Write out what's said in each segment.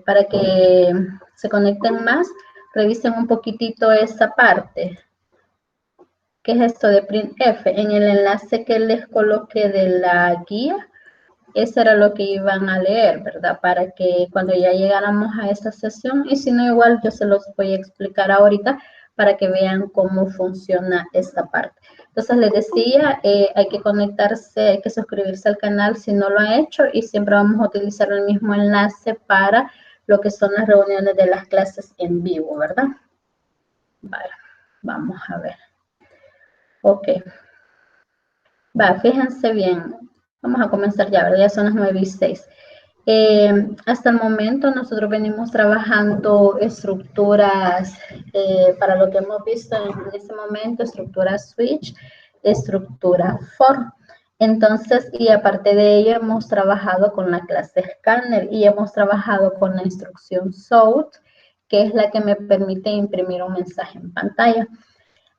para que se conecten más, revisen un poquitito esa parte. ¿Qué es esto de printf? En el enlace que les coloqué de la guía, eso era lo que iban a leer, ¿verdad? Para que cuando ya llegáramos a esta sesión, y si no, igual yo se los voy a explicar ahorita para que vean cómo funciona esta parte. Entonces, les decía, hay que conectarse, hay que suscribirse al canal si no lo ha hecho, y siempre vamos a utilizar el mismo enlace para lo que son las reuniones de las clases en vivo, ¿verdad? Vale, vamos a ver. Ok. Va, fíjense bien. Vamos a comenzar ya, ¿verdad? Ya son las 9:06. Hasta el momento nosotros venimos trabajando estructuras para lo que hemos visto en este momento, estructura switch, estructura for. Entonces, y aparte de ello, hemos trabajado con la clase scanner y hemos trabajado con la instrucción sort, que es la que me permite imprimir un mensaje en pantalla.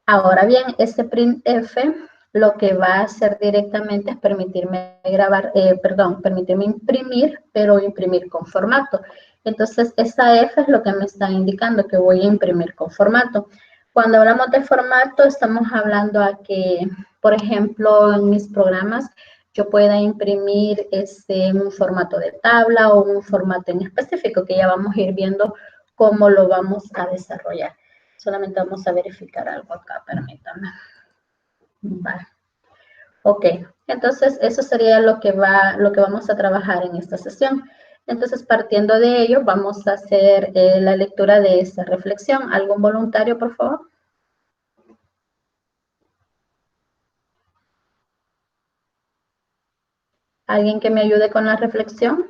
Ahora bien, este printf lo que va a hacer directamente es permitirme permitirme imprimir, pero imprimir con formato. Entonces, esa F es lo que me está indicando que voy a imprimir con formato. Cuando hablamos de formato, estamos hablando a que, por ejemplo, en mis programas, yo pueda imprimir un formato de tabla o un formato en específico, que ya vamos a ir viendo cómo lo vamos a desarrollar. Solamente vamos a verificar algo acá, permítanme. Vale. Ok, entonces eso sería lo que vamos a trabajar en esta sesión. Entonces, partiendo de ello, vamos a hacer la lectura de esta reflexión. ¿Algún voluntario, por favor? ¿Alguien que me ayude con la reflexión?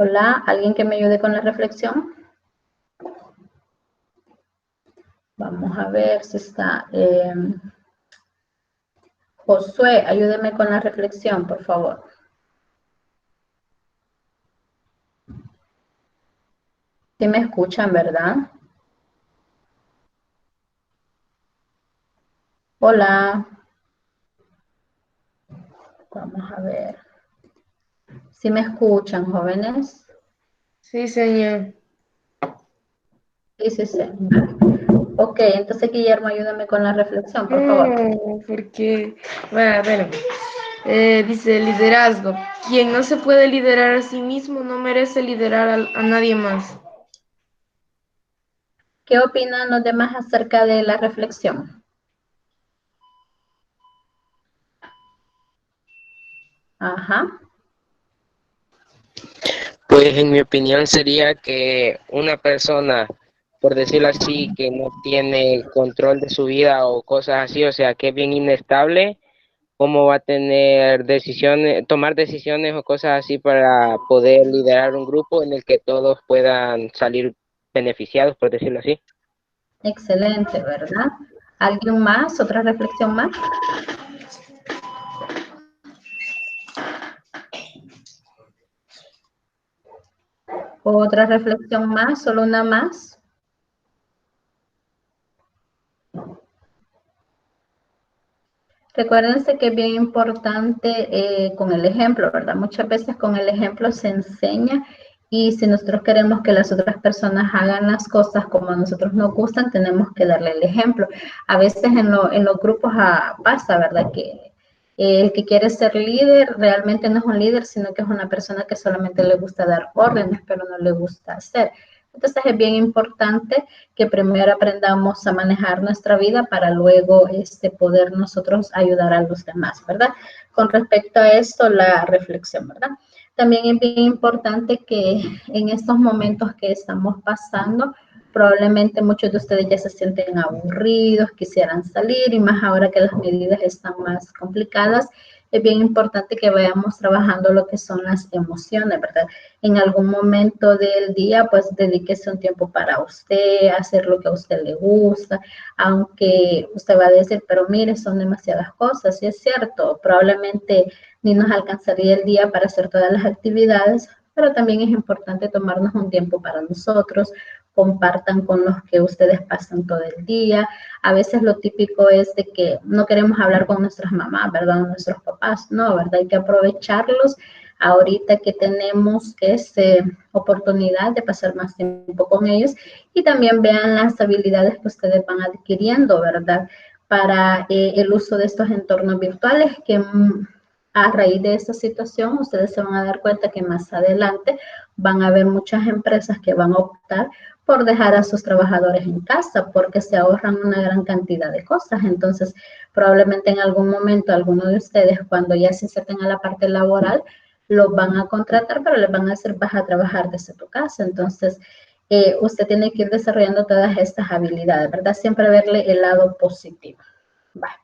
Hola, ¿alguien que me ayude con la reflexión? Vamos a ver si está... Josué, ayúdeme con la reflexión, por favor. Sí me escuchan, ¿verdad? Hola. Vamos a ver. ¿Sí me escuchan, jóvenes? Sí, señor. Sí, sí, sí. Ok, entonces Guillermo, ayúdame con la reflexión, por favor. No, porque, bueno, dice liderazgo. Quien no se puede liderar a sí mismo no merece liderar a nadie más. ¿Qué opinan los demás acerca de la reflexión? Ajá. Pues en mi opinión sería que una persona, por decirlo así, que no tiene control de su vida o cosas así, o sea, que es bien inestable, ¿cómo va a tener decisiones, tomar decisiones o cosas así para poder liderar un grupo en el que todos puedan salir beneficiados, por decirlo así? Excelente, ¿verdad? ¿Alguien más? ¿Otra reflexión más? ¿Otra reflexión más? ¿Solo una más? Recuérdense que es bien importante con el ejemplo, ¿verdad? Muchas veces con el ejemplo se enseña, y si nosotros queremos que las otras personas hagan las cosas como a nosotros nos gustan, tenemos que darle el ejemplo. A veces en los grupos pasa, ¿verdad? Que el que quiere ser líder realmente no es un líder, sino que es una persona que solamente le gusta dar órdenes, pero no le gusta hacer. Entonces es bien importante que primero aprendamos a manejar nuestra vida para luego poder nosotros ayudar a los demás, ¿verdad? Con respecto a esto, la reflexión, ¿verdad? También es bien importante que en estos momentos que estamos pasando, probablemente muchos de ustedes ya se sienten aburridos, quisieran salir, y más ahora que las medidas están más complicadas, es bien importante que vayamos trabajando lo que son las emociones, ¿verdad? En algún momento del día, pues dedíquese un tiempo para usted, hacer lo que a usted le gusta, aunque usted va a decir, pero mire, son demasiadas cosas, y es cierto, probablemente ni nos alcanzaría el día para hacer todas las actividades, pero también es importante tomarnos un tiempo para nosotros, compartan con los que ustedes pasan todo el día. A veces lo típico es de que no queremos hablar con nuestras mamás, ¿verdad? Nuestros papás, no, ¿verdad? Hay que aprovecharlos ahorita que tenemos oportunidad de pasar más tiempo con ellos y también vean las habilidades que ustedes van adquiriendo, ¿verdad? Para el uso de estos entornos virtuales que a raíz de esta situación ustedes se van a dar cuenta que más adelante van a haber muchas empresas que van a optar por dejar a sus trabajadores en casa porque se ahorran una gran cantidad de cosas. Entonces, probablemente en algún momento alguno de ustedes, cuando ya se inserten a la parte laboral, los van a contratar, pero les van a decir, vas a trabajar desde tu casa. Entonces, usted tiene que ir desarrollando todas estas habilidades, ¿verdad? Siempre verle el lado positivo. Vale.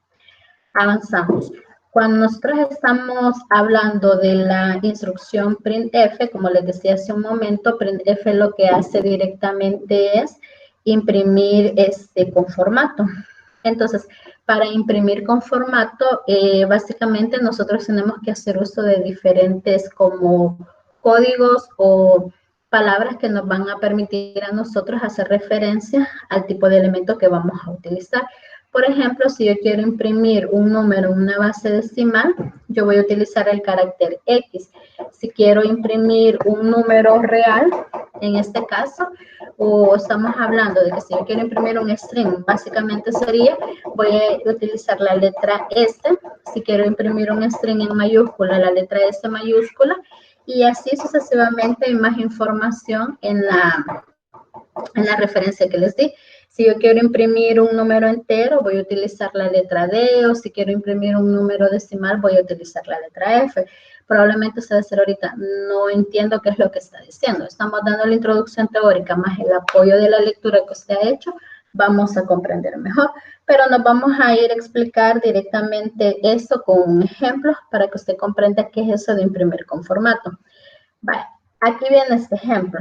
Avanzamos. Cuando nosotros estamos hablando de la instrucción printf, como les decía hace un momento, printf lo que hace directamente es imprimir con formato. Entonces, para imprimir con formato, básicamente nosotros tenemos que hacer uso de diferentes como códigos o palabras que nos van a permitir a nosotros hacer referencia al tipo de elemento que vamos a utilizar. Por ejemplo, si yo quiero imprimir un número en una base decimal, yo voy a utilizar el carácter X. Si quiero imprimir un número real, en este caso, o estamos hablando de que si yo quiero imprimir un string, básicamente sería, voy a utilizar la letra S. Si quiero imprimir un string en mayúscula, la letra S mayúscula, y así sucesivamente hay más información en la referencia que les di. Si yo quiero imprimir un número entero, voy a utilizar la letra D, o si quiero imprimir un número decimal, voy a utilizar la letra F. Probablemente usted va a decir ahorita, no entiendo qué es lo que está diciendo. Estamos dando la introducción teórica más el apoyo de la lectura que usted ha hecho, vamos a comprender mejor. Pero nos vamos a ir a explicar directamente eso con ejemplos para que usted comprenda qué es eso de imprimir con formato. Vale, aquí viene este ejemplo.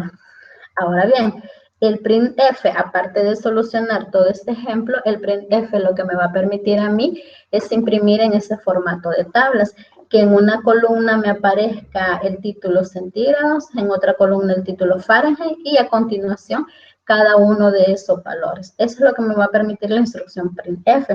Ahora bien, el printf, aparte de solucionar todo este ejemplo, el printf lo que me va a permitir a mí es imprimir en ese formato de tablas, que en una columna me aparezca el título centígrados, en otra columna el título Fahrenheit y a continuación cada uno de esos valores. Eso es lo que me va a permitir la instrucción printf,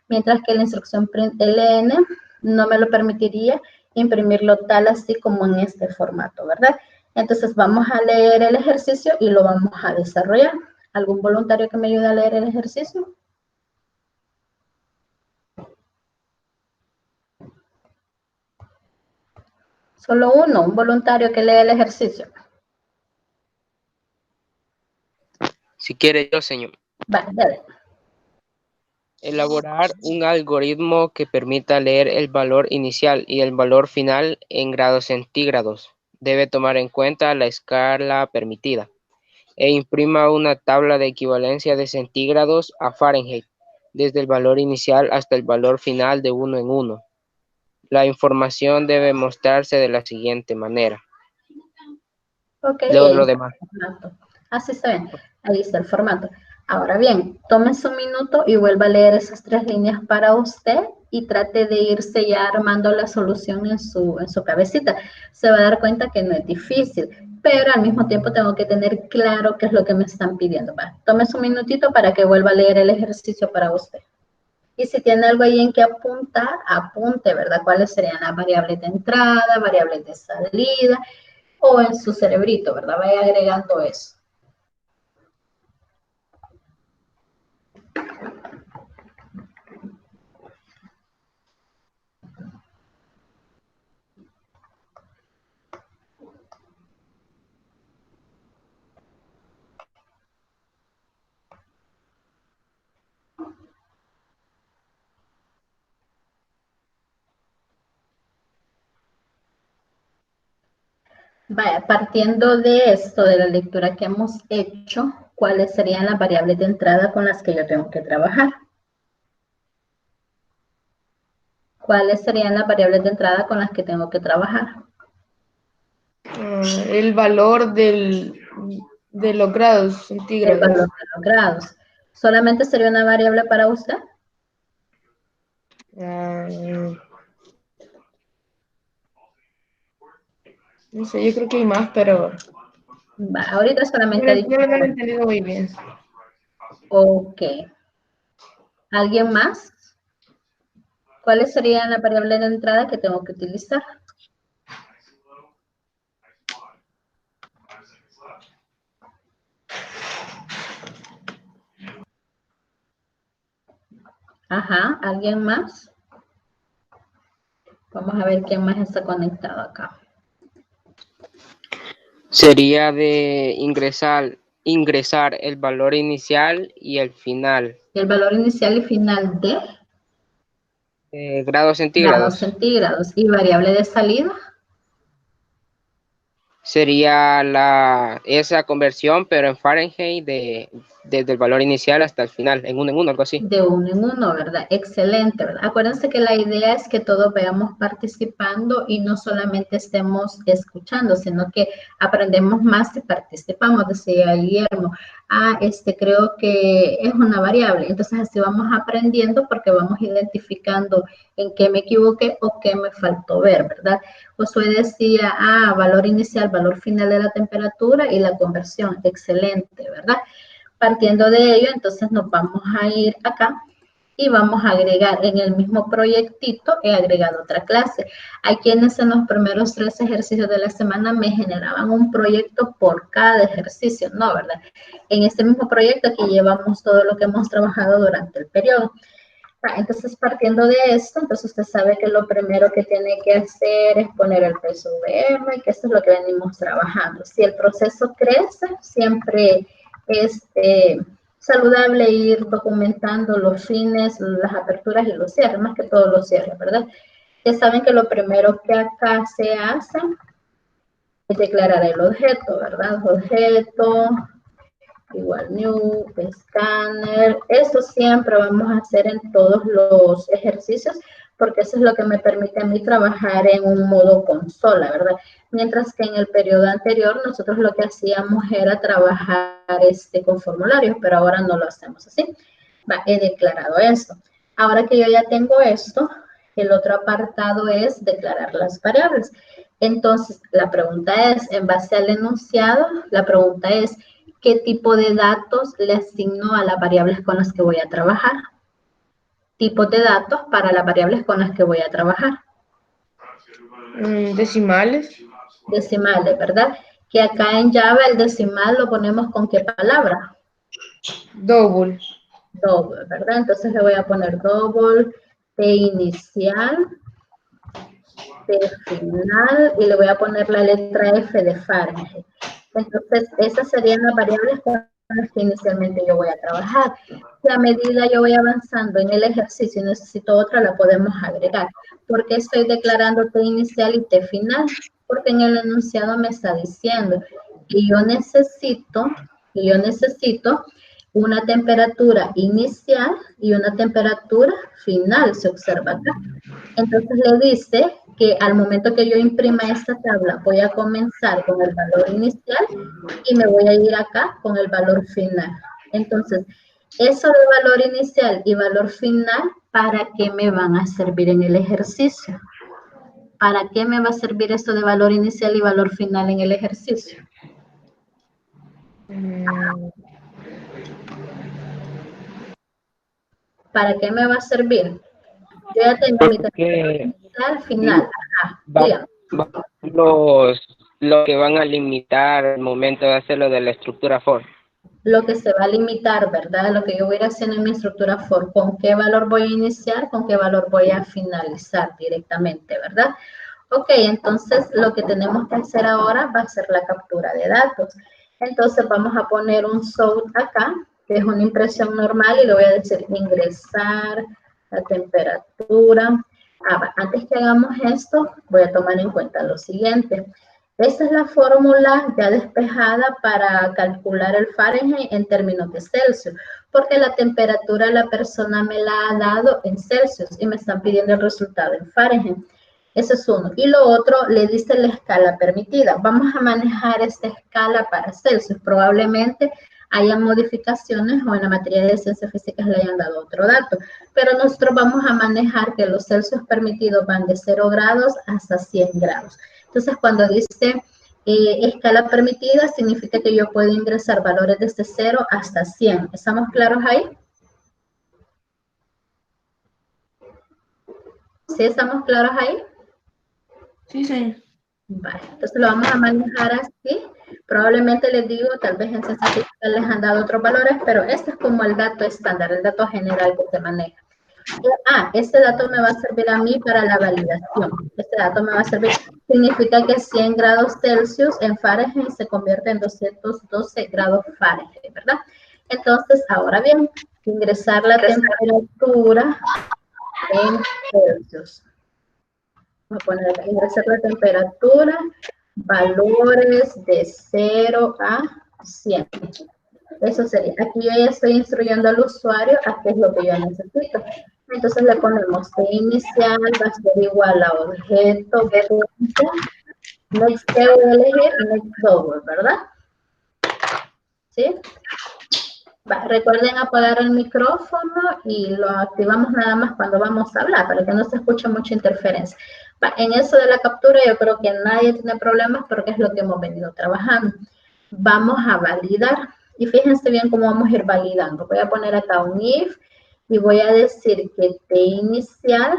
mientras que la instrucción println no me lo permitiría imprimirlo tal así como en este formato, ¿verdad? Entonces vamos a leer el ejercicio y lo vamos a desarrollar. ¿Algún voluntario que me ayude a leer el ejercicio? Solo uno, un voluntario que lee el ejercicio. Si quiere yo, señor. Vale, dale. Elaborar un algoritmo que permita leer el valor inicial y el valor final en grados centígrados. Debe tomar en cuenta la escala permitida e imprima una tabla de equivalencia de centígrados a Fahrenheit, desde el valor inicial hasta el valor final de 1 en 1. La información debe mostrarse de la siguiente manera. Ok, Leo ahí lo está demás. el formato. Así está bien. Ahí está el formato. Ahora bien, tómese un minuto y vuelva a leer esas 3 líneas para usted y trate de irse ya armando la solución en su cabecita. Se va a dar cuenta que no es difícil, pero al mismo tiempo tengo que tener claro qué es lo que me están pidiendo. Va, tómese un minutito para que vuelva a leer el ejercicio para usted. Y si tiene algo ahí en que apuntar, apunte, ¿verdad? ¿Cuáles serían las variables de entrada, variables de salida? O en su cerebrito, ¿verdad? Vaya agregando eso. Vaya, partiendo de esto, de la lectura que hemos hecho, ¿cuáles serían las variables de entrada con las que yo tengo que trabajar? ¿Cuáles serían las variables de entrada con las que tengo que trabajar? El valor de los grados El centígrados. valor de los grados. ¿Solamente sería una variable para usted? No sé, yo creo que hay más, pero Va, ahorita solamente ha dicho. No lo he entendido muy bien. Ok. ¿Alguien más? ¿Cuáles serían las variables de entrada que tengo que utilizar? Ajá, ¿alguien más? Vamos a ver quién más está conectado acá. Sería de ingresar el valor inicial y el final. El valor inicial y final de Grados grados centígrados. centígrados. ¿Y variable de salida? Sería esa conversión, pero en Fahrenheit desde el valor inicial hasta el final, en uno, algo así. De uno en uno, ¿verdad? Excelente, ¿verdad? Acuérdense que la idea es que todos veamos participando y no solamente estemos escuchando, sino que aprendemos más si participamos, decía Guillermo. Creo que es una variable. Entonces así vamos aprendiendo porque vamos identificando en qué me equivoqué o qué me faltó ver, ¿verdad? Josué decía, valor inicial, valor final de la temperatura y la conversión. Excelente, ¿verdad? Partiendo de ello, entonces nos vamos a ir acá y vamos a agregar en el mismo proyectito, he agregado otra clase. Hay quienes en los primeros 3 ejercicios de la semana me generaban un proyecto por cada ejercicio, ¿no? ¿Verdad? En este mismo proyecto aquí llevamos todo lo que hemos trabajado durante el periodo. Entonces, partiendo de esto, entonces usted sabe que lo primero que tiene que hacer es poner el peso VM, que esto es lo que venimos trabajando. Si el proceso crece, siempre es saludable ir documentando los fines, las aperturas y los cierres, más que todo los cierres, ¿verdad? Ya saben que lo primero que acá se hace es declarar el objeto, ¿verdad? Objeto, igual new, scanner, eso siempre vamos a hacer en todos los ejercicios porque eso es lo que me permite a mí trabajar en un modo consola, ¿verdad? Mientras que en el periodo anterior nosotros lo que hacíamos era trabajar con formularios, pero ahora no lo hacemos así. He declarado esto. Ahora que yo ya tengo esto, el otro apartado es declarar las variables. Entonces, la pregunta es, en base al enunciado, la pregunta es, ¿qué tipo de datos le asigno a las variables con las que voy a trabajar? Tipos de datos para las variables con las que voy a trabajar. Decimales. Decimales, ¿verdad? Que acá en Java el decimal lo ponemos con ¿qué palabra? Double. Double, ¿verdad? Entonces le voy a poner double, T inicial, T final, y le voy a poner la letra F de Fahrenheit. Entonces, esas serían las variables con las que inicialmente yo voy a trabajar. Si a medida yo voy avanzando en el ejercicio y necesito otra, la podemos agregar. ¿Por qué estoy declarando T inicial y T final? Porque en el enunciado me está diciendo que yo necesito una temperatura inicial y una temperatura final, se observa acá. Entonces le dice que al momento que yo imprima esta tabla, voy a comenzar con el valor inicial y me voy a ir acá con el valor final. Entonces, eso de valor inicial y valor final, ¿para qué me van a servir en el ejercicio? ¿Para qué me va a servir esto de valor inicial y valor final en el ejercicio? ¿Para qué me va a servir? Yo ya tengo mi temperatura inicial, final. Ajá, lo que van a limitar el momento de hacerlo de la estructura for. Lo que se va a limitar, ¿verdad? Lo que yo voy a ir haciendo en mi estructura for, con qué valor voy a iniciar, con qué valor voy a finalizar directamente, ¿verdad? Ok, entonces lo que tenemos que hacer ahora va a ser la captura de datos. Entonces vamos a poner un SOUT acá, que es una impresión normal, y le voy a decir ingresar la temperatura. Antes que hagamos esto, voy a tomar en cuenta lo siguiente. Esta es la fórmula ya despejada para calcular el Fahrenheit en términos de Celsius, porque la temperatura la persona me la ha dado en Celsius y me están pidiendo el resultado en Fahrenheit. Eso es uno. Y lo otro, le dice la escala permitida. Vamos a manejar esta escala para Celsius. Probablemente haya modificaciones o en la materia de ciencias físicas le hayan dado otro dato. Pero nosotros vamos a manejar que los Celsius permitidos van de 0 grados hasta 100 grados. Entonces, cuando dice Escala permitida significa que yo puedo ingresar valores desde 0 hasta 100. ¿Estamos claros ahí? ¿Sí estamos claros ahí? Sí, sí. Vale, entonces lo vamos a manejar así. Probablemente les digo, tal vez en sensibilidad les han dado otros valores, pero este es como el dato estándar, el dato general que se maneja. Este dato me va a servir a mí para la validación. Este dato me va a servir, significa que 100 grados Celsius en Fahrenheit se convierte en 212 grados Fahrenheit, ¿verdad? Entonces, ahora bien, ingresar la temperatura en Celsius. Vamos a poner acá, ingresar la temperatura, valores de 0 a 100. Eso sería. Aquí yo ya estoy instruyendo al usuario a qué es lo que yo necesito. Entonces le ponemos T inicial va a ser igual a objeto, next que voy a elegir, next double, ¿verdad? ¿Sí? Recuerden apagar el micrófono y lo activamos nada más cuando vamos a hablar, para que no se escuche mucha interferencia. En eso de la captura yo creo que nadie tiene problemas porque es lo que hemos venido trabajando. Vamos a validar y fíjense bien cómo vamos a ir validando. Voy a poner acá un if y voy a decir que T inicial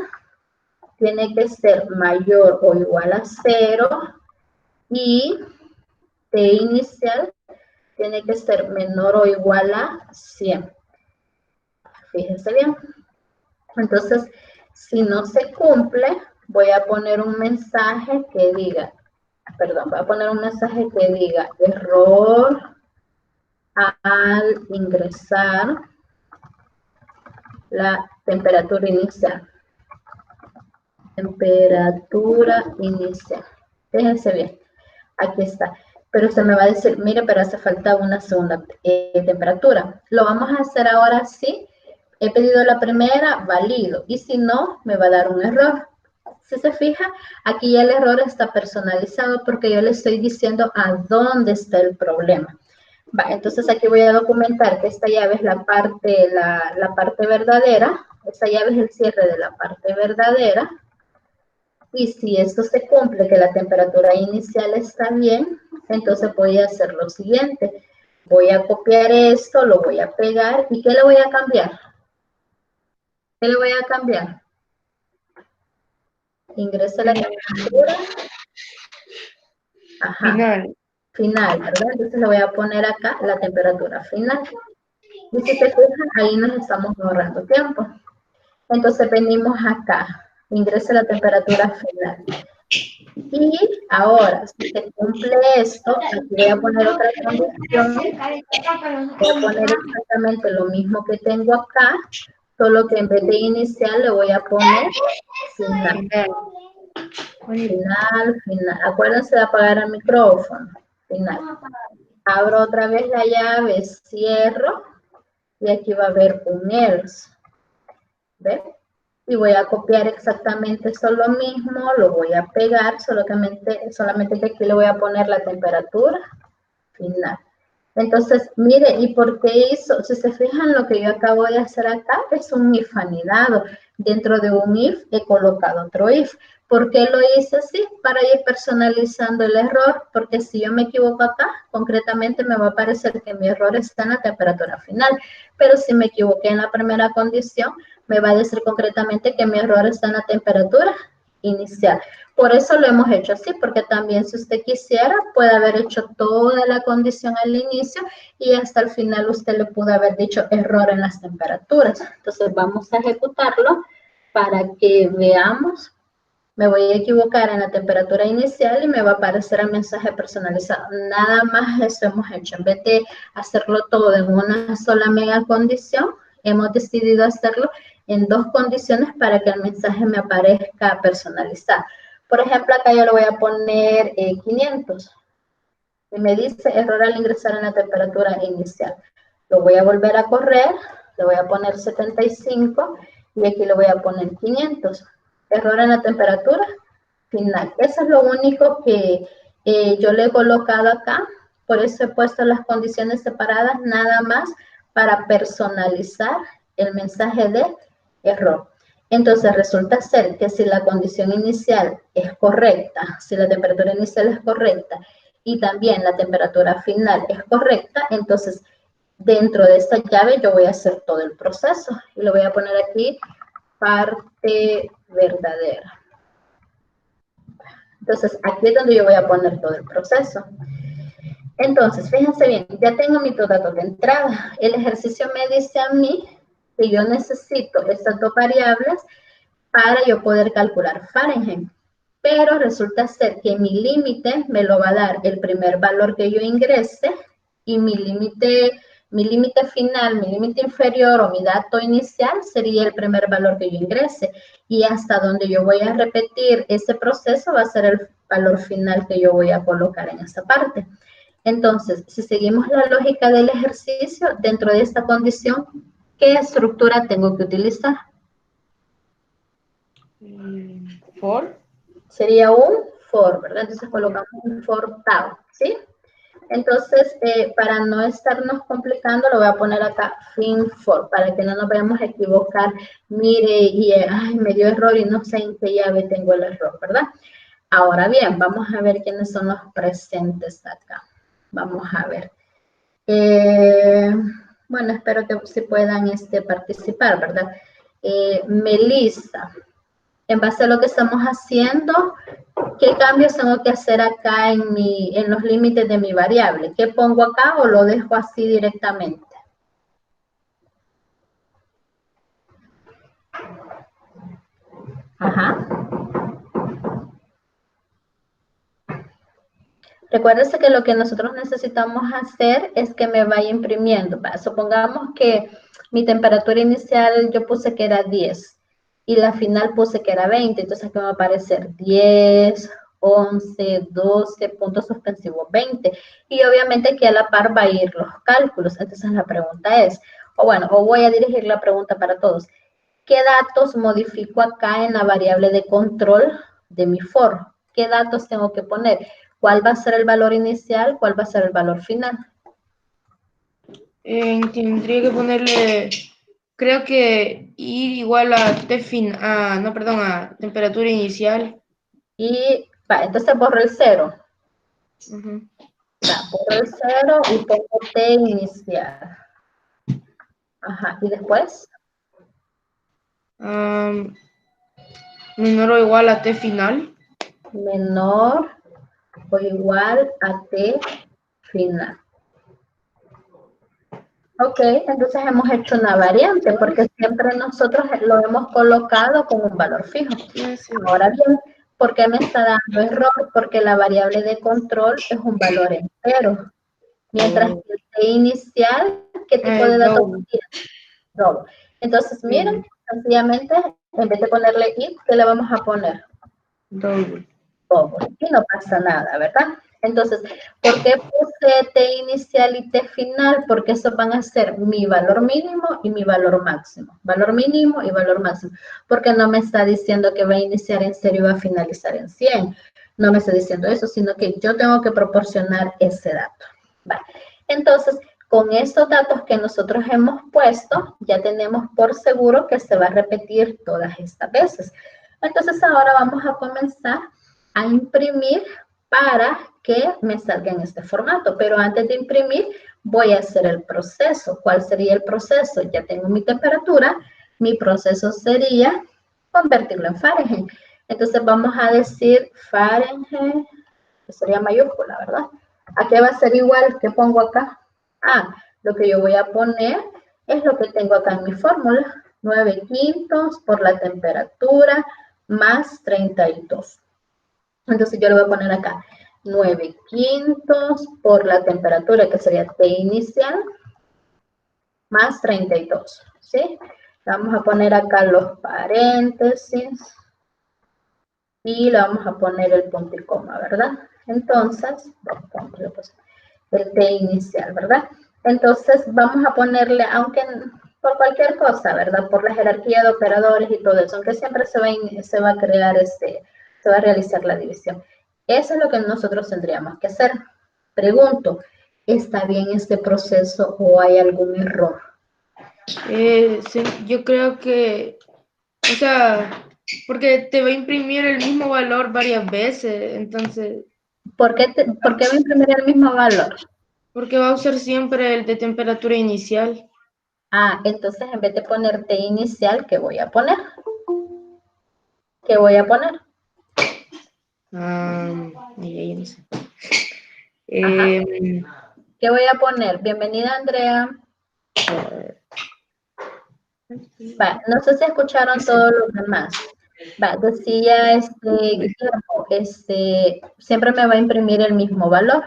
tiene que ser mayor o igual a 0 y T inicial tiene que ser menor o igual a 100. Fíjense bien. Entonces, si no se cumple, voy a poner un mensaje que diga, voy a poner un mensaje que diga error al ingresar la temperatura inicial. Temperatura inicial. Fíjense bien, aquí está. Pero usted me va a decir, mire, pero hace falta una segunda temperatura. Lo vamos a hacer ahora sí. He pedido la primera, valido. Y si no, me va a dar un error. Si se fija, aquí ya el error está personalizado porque yo le estoy diciendo a dónde está el problema. Entonces aquí voy a documentar que esta llave es la parte verdadera. Esta llave es el cierre de la parte verdadera. Y si esto se cumple, que la temperatura inicial está bien, entonces voy a hacer lo siguiente. Voy a copiar esto, lo voy a pegar. ¿Y qué le voy a cambiar? ¿Qué le voy a cambiar? Ingresa la temperatura. Ajá. Final, ¿verdad? Entonces le voy a poner acá la temperatura final. Y si se fijan, ahí nos estamos ahorrando tiempo. Entonces venimos acá. Ingresa la temperatura final. Y ahora, si se cumple esto, aquí voy a poner otra condición. Voy a poner exactamente lo mismo que tengo acá, solo que en vez de inicial le voy a poner final. Final. Acuérdense de apagar el micrófono. Final. Abro otra vez la llave, cierro, y aquí va a haber un else. ¿Ven? Y voy a copiar exactamente eso lo mismo, lo voy a pegar, solamente que aquí le voy a poner la temperatura final. Entonces, mire, ¿y por qué hizo? Si se fijan, lo que yo acabo de hacer acá es un if anidado. Dentro de un if he colocado otro if. ¿Por qué lo hice así? Para ir personalizando el error, porque si yo me equivoco acá, concretamente me va a aparecer que mi error está en la temperatura final. Pero si me equivoqué en la primera condición, me va a decir concretamente que mi error está en la temperatura inicial. Por eso lo hemos hecho así, porque también si usted quisiera, puede haber hecho toda la condición al inicio y hasta el final usted le pudo haber dicho error en las temperaturas. Entonces vamos a ejecutarlo para que veamos. Me voy a equivocar en la temperatura inicial y me va a aparecer el mensaje personalizado. Nada más eso hemos hecho. En vez de hacerlo todo en una sola mega condición, hemos decidido hacerlo en dos condiciones para que el mensaje me aparezca personalizado. Por ejemplo, acá yo le voy a poner 500. Y me dice error al ingresar en la temperatura inicial. Lo voy a volver a correr, le voy a poner 75 y aquí le voy a poner 500. Error en la temperatura final. Eso es lo único que yo le he colocado acá. Por eso he puesto las condiciones separadas nada más para personalizar el mensaje de error. Entonces resulta ser que si la condición inicial es correcta, si la temperatura inicial es correcta y también la temperatura final es correcta, entonces dentro de esta llave yo voy a hacer todo el proceso y lo voy a poner aquí, parte verdadera. Entonces aquí es donde yo voy a poner todo el proceso. Entonces, fíjense bien, ya tengo mis dos datos de entrada. El ejercicio me dice a mí que yo necesito estas dos variables para yo poder calcular Fahrenheit. Pero resulta ser que mi límite me lo va a dar el primer valor que yo ingrese y mi límite final, mi límite inferior o mi dato inicial sería el primer valor que yo ingrese. Y hasta donde yo voy a repetir ese proceso va a ser el valor final que yo voy a colocar en esa parte. Entonces, si seguimos la lógica del ejercicio, dentro de esta condición, ¿qué estructura tengo que utilizar? For. Sería un for, ¿verdad? Entonces colocamos un for tab, ¿sí? Entonces, para no estarnos complicando, lo voy a poner acá fin for, para que no nos vayamos a equivocar. Mire, y ay, me dio error y no sé en qué llave tengo el error, ¿verdad? Ahora bien, vamos a ver quiénes son los presentes acá. Vamos a ver. Bueno, espero que sí puedan participar, ¿verdad? Melissa, en base a lo que estamos haciendo, ¿qué cambios tengo que hacer acá en los límites de mi variable? ¿Qué pongo acá o lo dejo así directamente? Ajá. Recuérdese que lo que nosotros necesitamos hacer es que me vaya imprimiendo. Supongamos que mi temperatura inicial yo puse que era 10 y la final puse que era 20. Entonces aquí me va a aparecer 10, 11, 12, puntos suspensivos 20. Y obviamente aquí a la par va a ir los cálculos. Entonces la pregunta es, o voy a dirigir la pregunta para todos. ¿Qué datos modifico acá en la variable de control de mi for? ¿Qué datos tengo que poner? ¿Cuál va a ser el valor inicial? ¿Cuál va a ser el valor final? Tendría que ponerle, creo que ir igual a a temperatura inicial. Y entonces borro el 0. Borro el 0 y pongo T inicial. Ajá, ¿y después? Menor o igual a T final. Menor o igual a T final. Ok, entonces hemos hecho una variante porque siempre nosotros lo hemos colocado con un valor fijo. Ahora bien, ¿por qué me está dando error? Porque la variable de control es un valor entero. Mientras que el T inicial, ¿qué tipo de datos tiene? Doble. Entonces, miren, sencillamente, en vez de ponerle if, ¿qué le vamos a poner? Doble. Y no pasa nada, ¿verdad? Entonces, ¿por qué puse T inicial y T final? Porque esos van a ser mi valor mínimo y mi valor máximo. Valor mínimo y valor máximo. Porque no me está diciendo que va a iniciar en 0 y va a finalizar en 100. No me está diciendo eso, sino que yo tengo que proporcionar ese dato. Vale. Entonces, con estos datos que nosotros hemos puesto, ya tenemos por seguro que se va a repetir todas estas veces. Entonces, ahora vamos a comenzar a imprimir para que me salga en este formato. Pero antes de imprimir, voy a hacer el proceso. ¿Cuál sería el proceso? Ya tengo mi temperatura. Mi proceso sería convertirlo en Fahrenheit. Entonces vamos a decir Fahrenheit, que sería mayúscula, ¿verdad? ¿A qué va a ser igual? ¿Qué pongo acá? Lo que yo voy a poner es lo que tengo acá en mi fórmula. 9/5 por la temperatura más 32. Entonces yo le voy a poner acá 9/5 por la temperatura, que sería T inicial, más 32, ¿sí? Vamos a poner acá los paréntesis y le vamos a poner el punto y coma, ¿verdad? Entonces, el T inicial, ¿verdad? Entonces vamos a ponerle, aunque por cualquier cosa, ¿verdad? Por la jerarquía de operadores y todo eso, aunque siempre se va a crear se va a realizar la división. Eso es lo que nosotros tendríamos que hacer. Pregunto, ¿está bien este proceso o hay algún error? Sí, yo creo que, o sea, porque te va a imprimir el mismo valor varias veces, entonces... ¿Por qué va a imprimir el mismo valor? Porque va a usar siempre el de temperatura inicial. Ah, entonces en vez de poner T inicial, ¿qué voy a poner? ¿Qué voy a poner? Ahí no sé. Ajá. ¿Qué voy a poner? Bienvenida, Andrea. Va, no sé si escucharon todos los demás. Va, decía Guillermo, siempre me va a imprimir el mismo valor.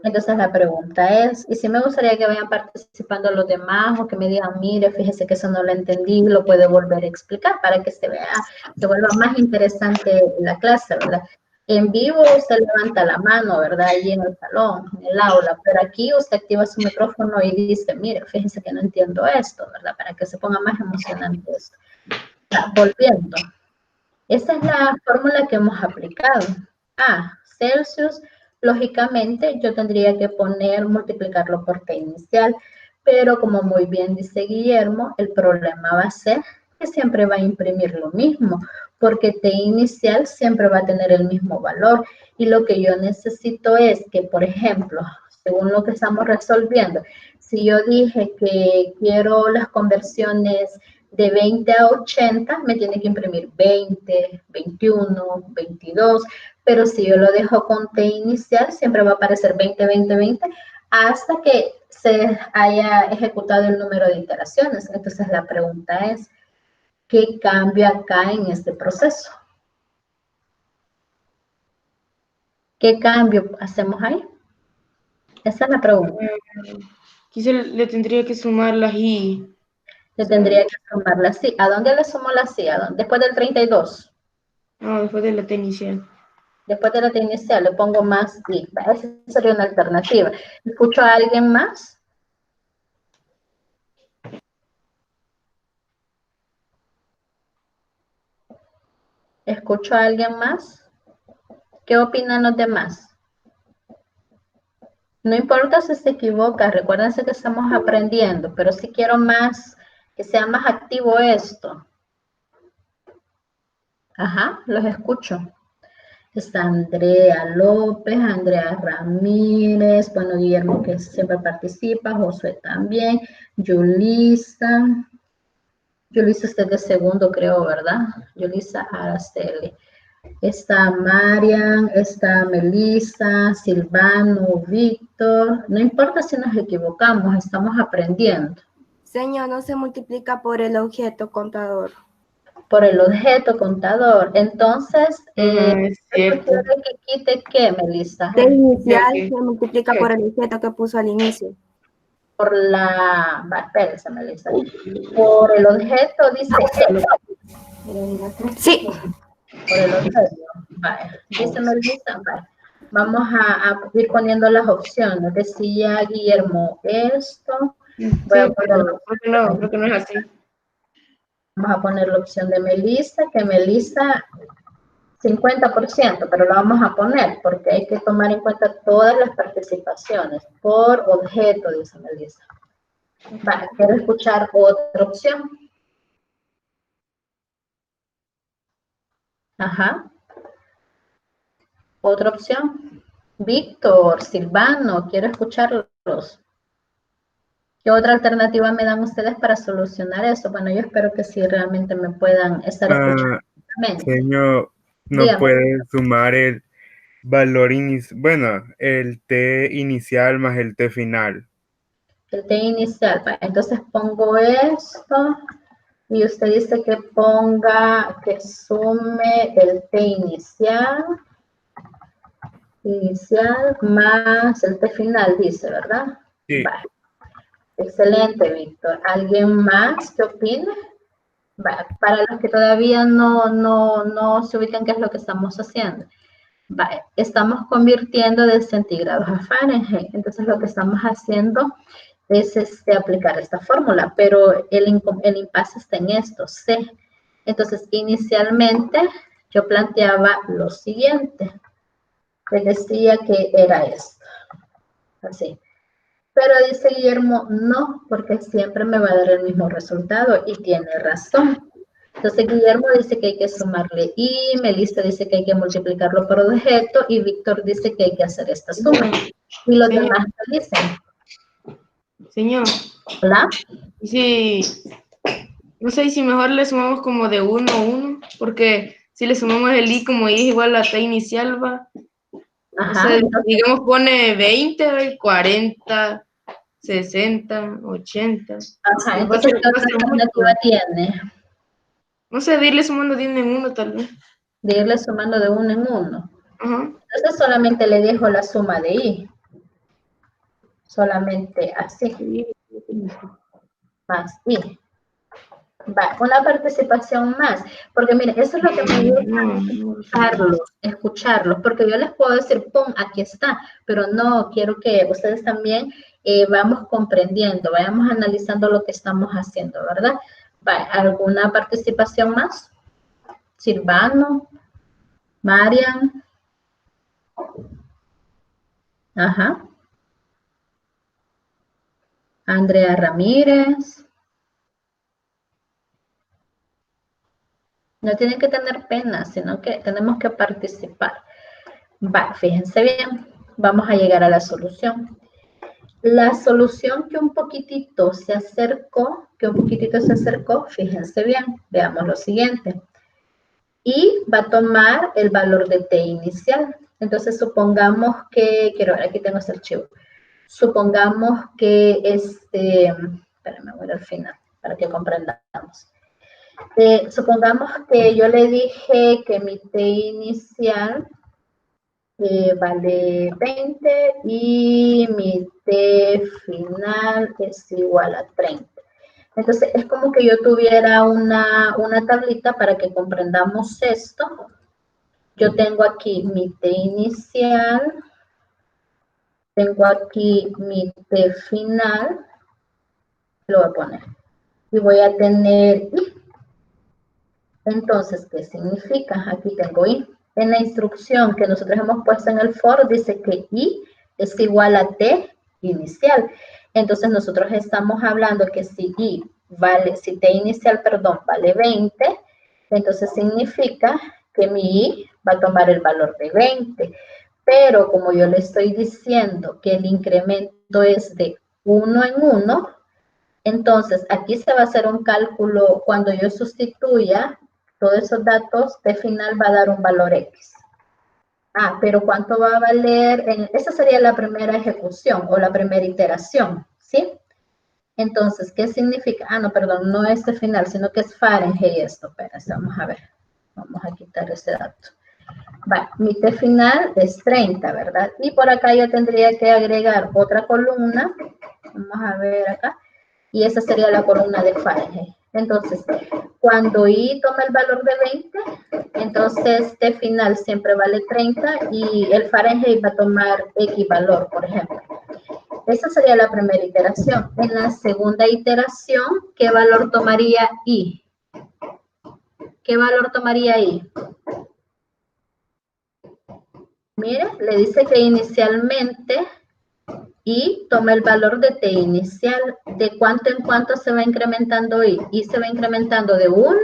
Entonces la pregunta es, y si me gustaría que vayan participando los demás o que me digan, mire, fíjese que eso no lo entendí, lo puede volver a explicar para que se vea, se vuelva más interesante la clase, ¿verdad? En vivo usted levanta la mano, ¿verdad? Allí en el salón, en el aula, pero aquí usted activa su micrófono y dice, mire, fíjese que no entiendo esto, ¿verdad? Para que se ponga más emocionante esto. Volviendo. Esa es la fórmula que hemos aplicado. Celsius, lógicamente yo tendría que multiplicarlo por T inicial, pero como muy bien dice Guillermo, el problema va a ser que siempre va a imprimir lo mismo, porque T inicial siempre va a tener el mismo valor. Y lo que yo necesito es que, por ejemplo, según lo que estamos resolviendo, si yo dije que quiero las conversiones de 20 a 80, me tiene que imprimir 20, 21, 22, pero si yo lo dejo con T inicial, siempre va a aparecer 20, 20, 20, hasta que se haya ejecutado el número de iteraciones. Entonces la pregunta es, ¿qué cambia acá en este proceso? ¿Qué cambio hacemos ahí? Esa es la pregunta. Aquí le tendría que sumar las I. Le tendría que sumar la sí. ¿A dónde le sumo la sí? Después del 32. No, después de la T inicial. Después de la T inicial le pongo más I. Esa sería una alternativa. ¿Escucho a alguien más? ¿Escucho a alguien más? ¿Qué opinan los demás? No importa si se equivoca, recuérdense que estamos aprendiendo, pero sí quiero más, que sea más activo esto. Ajá, los escucho. Está Andrea López, Andrea Ramírez, bueno, Guillermo que siempre participa, Josué también, Yulisa. Yulisa usted de segundo, creo, ¿verdad? Yulisa Araceli. Está Marian, está Melissa, Silvano, Víctor. No importa si nos equivocamos, estamos aprendiendo. Señor, no se multiplica por el objeto contador. Por el objeto contador. Entonces, Es cierto. que quite qué, Melissa? T inicial se multiplica por el objeto que puso al inicio. Por la... espérese, Melissa. Por el objeto, dice... Sí. Por el objeto. Vale. Dice Melissa, vale. Vamos a ir poniendo las opciones. Decía Guillermo esto. Voy a poner creo que no es así. Vamos a poner la opción de Melissa, que Melissa 50%, pero lo vamos a poner porque hay que tomar en cuenta todas las participaciones por objeto, dice Melissa. Vale, quiero escuchar otra opción. Ajá. Otra opción. Víctor, Silvano, quiero escucharlos. ¿Qué otra alternativa me dan ustedes para solucionar eso? Bueno, yo espero que sí realmente me puedan estar escuchando. Señor, no Dígame. puede sumar el valor inicial, bueno, el T inicial más el T final. El T inicial. Entonces pongo esto y usted dice que ponga, que sume el T inicial más el T final, dice, ¿verdad? Sí. Vale. Excelente, Víctor. ¿Alguien más que opine? Vale. Para los que todavía no se ubican qué es lo que estamos haciendo. Vale. Estamos convirtiendo de centígrados a Fahrenheit. Entonces lo que estamos haciendo es aplicar esta fórmula, pero el impasse está en esto, C. Entonces, inicialmente yo planteaba lo siguiente. Les decía que era esto. Así. Pero dice Guillermo, no, porque siempre me va a dar el mismo resultado y tiene razón. Entonces Guillermo dice que hay que sumarle y Melissa dice que hay que multiplicarlo por objeto y Víctor dice que hay que hacer esta suma. Y los Señor. demás ¿qué dicen? Señor, ¿Hola? sí, no sé si mejor le sumamos como de 1 a 1, porque si le sumamos el I como I es igual a T inicial, va. Ajá. O sea, Entonces, digamos pone 20, 40, 60, 80. ajá, entonces ¿qué otra alternativa tiene? No sé, de irle sumando de uno en uno tal vez. De irle sumando de uno en uno. Ajá. Entonces solamente le dejo la suma de I. Solamente así. Más I. Va, una participación más, porque miren, eso es lo que me gusta escucharlos, porque yo les puedo decir, pum, aquí está, pero no, quiero que ustedes también vamos comprendiendo, vayamos analizando lo que estamos haciendo, ¿verdad? Va, ¿alguna participación más? Silvano, Marian. Ajá. Andrea Ramírez. No tienen que tener pena, sino que tenemos que participar. Va, fíjense bien, vamos a llegar a la solución. La solución que un poquitito se acercó, fíjense bien, veamos lo siguiente. Y va a tomar el valor de T inicial. Entonces, supongamos que, quiero ver, aquí tengo este archivo. Supongamos que espérenme, voy al final, para que comprendamos. Supongamos que yo le dije que mi T inicial vale 20 y mi T final es igual a 30. Entonces, es como que yo tuviera una tablita para que comprendamos esto. Yo tengo aquí mi T inicial, tengo aquí mi T final, lo voy a poner, y voy a tener I. Entonces, ¿qué significa? Aquí tengo I. En la instrucción que nosotros hemos puesto en el for, dice que I es igual a T inicial. Entonces, nosotros estamos hablando que si I vale, si T inicial, perdón, vale 20, entonces significa que mi I va a tomar el valor de 20. Pero como yo le estoy diciendo que el incremento es de 1 en 1, entonces aquí se va a hacer un cálculo cuando yo sustituya todos esos datos, T final va a dar un valor X. Ah, pero ¿cuánto va a valer? Esa sería la primera ejecución o la primera iteración, ¿sí? Entonces, ¿qué significa? Ah, no, perdón, no es T final, sino que es Fahrenheit esto. Espérense, vamos a ver. Vamos a quitar ese dato. Va, mi T final es 30, ¿verdad? Y por acá yo tendría que agregar otra columna. Vamos a ver acá. Y esa sería la columna de Fahrenheit. Entonces, cuando I toma el valor de 20, entonces T final siempre vale 30 y el Fahrenheit va a tomar X valor, por ejemplo. Esa sería la primera iteración. En la segunda iteración, ¿qué valor tomaría I? ¿Qué valor tomaría I? Mire, le dice que inicialmente y toma el valor de T inicial. ¿De cuánto en cuánto se va incrementando I? I se va incrementando de 1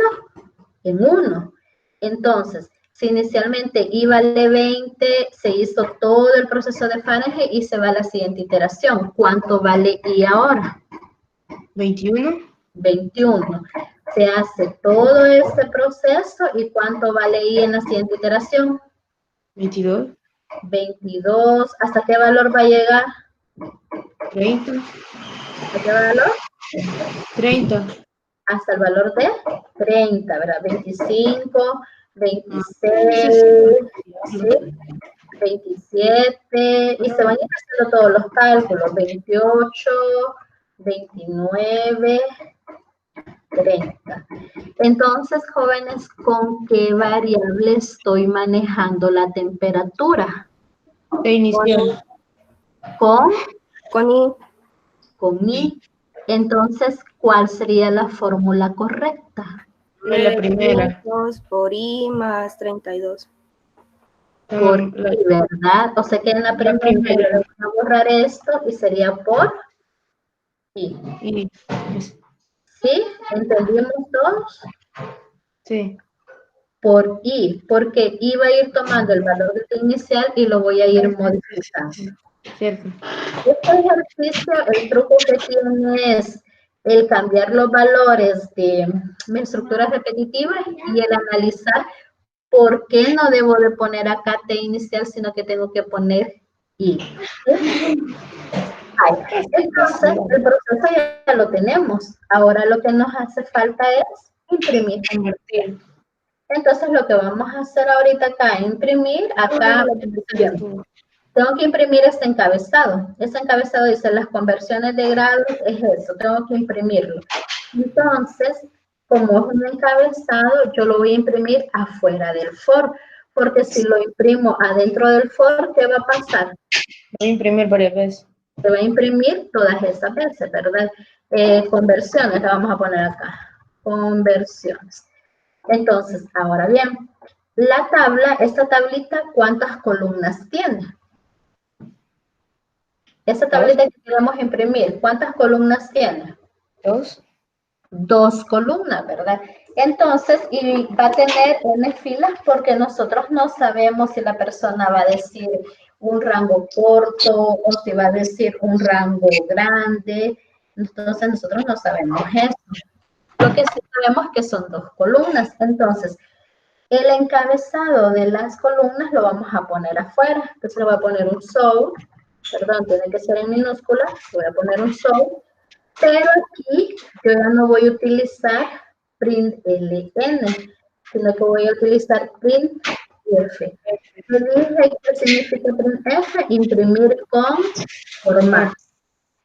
en 1. Entonces, si inicialmente I vale 20, se hizo todo el proceso de Fahrenheit y se va a la siguiente iteración. ¿Cuánto vale I ahora? 21. 21. Se hace todo este proceso y ¿cuánto vale I en la siguiente iteración? 22. 22. ¿Hasta qué valor va a llegar? 30. ¿Hasta qué valor? 30. Hasta el valor de 30, ¿verdad? 25, 26, ¿sí? 27, y se van a ir haciendo todos los cálculos, 28, 29, 30. Entonces, jóvenes, ¿con qué variable estoy manejando la temperatura? T inicial. Con I. Con I. Entonces, ¿cuál sería la fórmula correcta? La primera. 2 por I más 32. Por I, ¿verdad? O sea que en la primera voy a borrar esto y sería por I. Y ¿Sí? ¿Entendimos todos? Sí. Por I, porque I va a ir tomando el valor del inicial y lo voy a ir modificando. Cierto. Este ejercicio, el truco que tiene es el cambiar los valores de mi estructura repetitiva y el analizar por qué no debo de poner acá T inicial, sino que tengo que poner I. ¿Sí? Entonces, el proceso ya lo tenemos. Ahora lo que nos hace falta es imprimir. Convertir. Entonces, lo que vamos a hacer ahorita acá, imprimir, acá, tengo que imprimir este encabezado. Este encabezado dice las conversiones de grados, es eso, tengo que imprimirlo. Entonces, como es un encabezado, yo lo voy a imprimir afuera del for, porque si lo imprimo adentro del for, ¿qué va a pasar? Voy a imprimir varias veces. Se va a imprimir todas esas veces, ¿verdad? Conversiones, la vamos a poner acá. Conversiones. Entonces, ahora bien, la tabla, esta tablita, ¿cuántas columnas tiene? Esta tablita que queremos imprimir, ¿cuántas columnas tiene? 2. 2 columnas, ¿verdad? Entonces, y va a tener N filas porque nosotros no sabemos si la persona va a decir un rango corto o si va a decir un rango grande. Entonces, nosotros no sabemos eso. Lo que sí sabemos es que son 2 columnas. Entonces, el encabezado de las columnas lo vamos a poner afuera. Entonces, le voy a poner un so, perdón, tiene que ser en minúscula, voy a poner un so. Pero aquí yo ya no voy a utilizar println, sino que voy a utilizar printf. ¿Qué dije que significa printf? Imprimir con formato.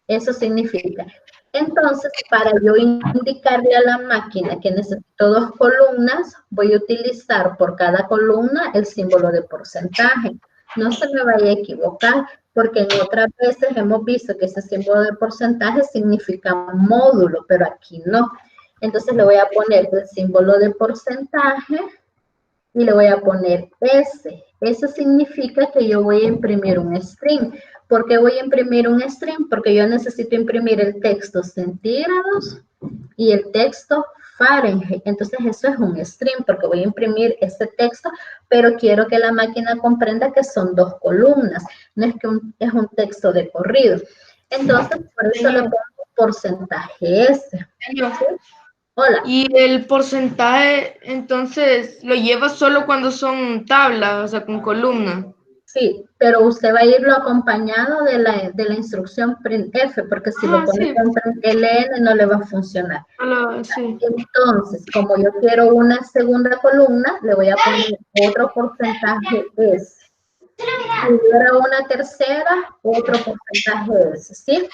Eso significa. Entonces, para yo indicarle a la máquina que necesito 2 columnas, voy a utilizar por cada columna el símbolo de porcentaje. No se me vaya a equivocar, porque en otras veces hemos visto que ese símbolo de porcentaje significa módulo, pero aquí no. Entonces le voy a poner el símbolo de porcentaje y le voy a poner S. Eso significa que yo voy a imprimir un string. ¿Por qué voy a imprimir un string? Porque yo necesito imprimir el texto centígrados y el texto Fahrenheit. Entonces eso es un string porque voy a imprimir este texto, pero quiero que la máquina comprenda que son 2 columnas. No es que es un texto de corrido. Entonces, por eso le pongo porcentaje S. ¿Sí? Hola. Y el porcentaje, entonces, lo lleva solo cuando son tablas, o sea, con columna. Sí, pero usted va a irlo acompañado de la instrucción printf, porque si lo pone Sí. con println no le va a funcionar. Sí. Entonces, como yo quiero una segunda columna, le voy a poner otro porcentaje S. Si hubiera una tercera, otro porcentaje S, ¿sí?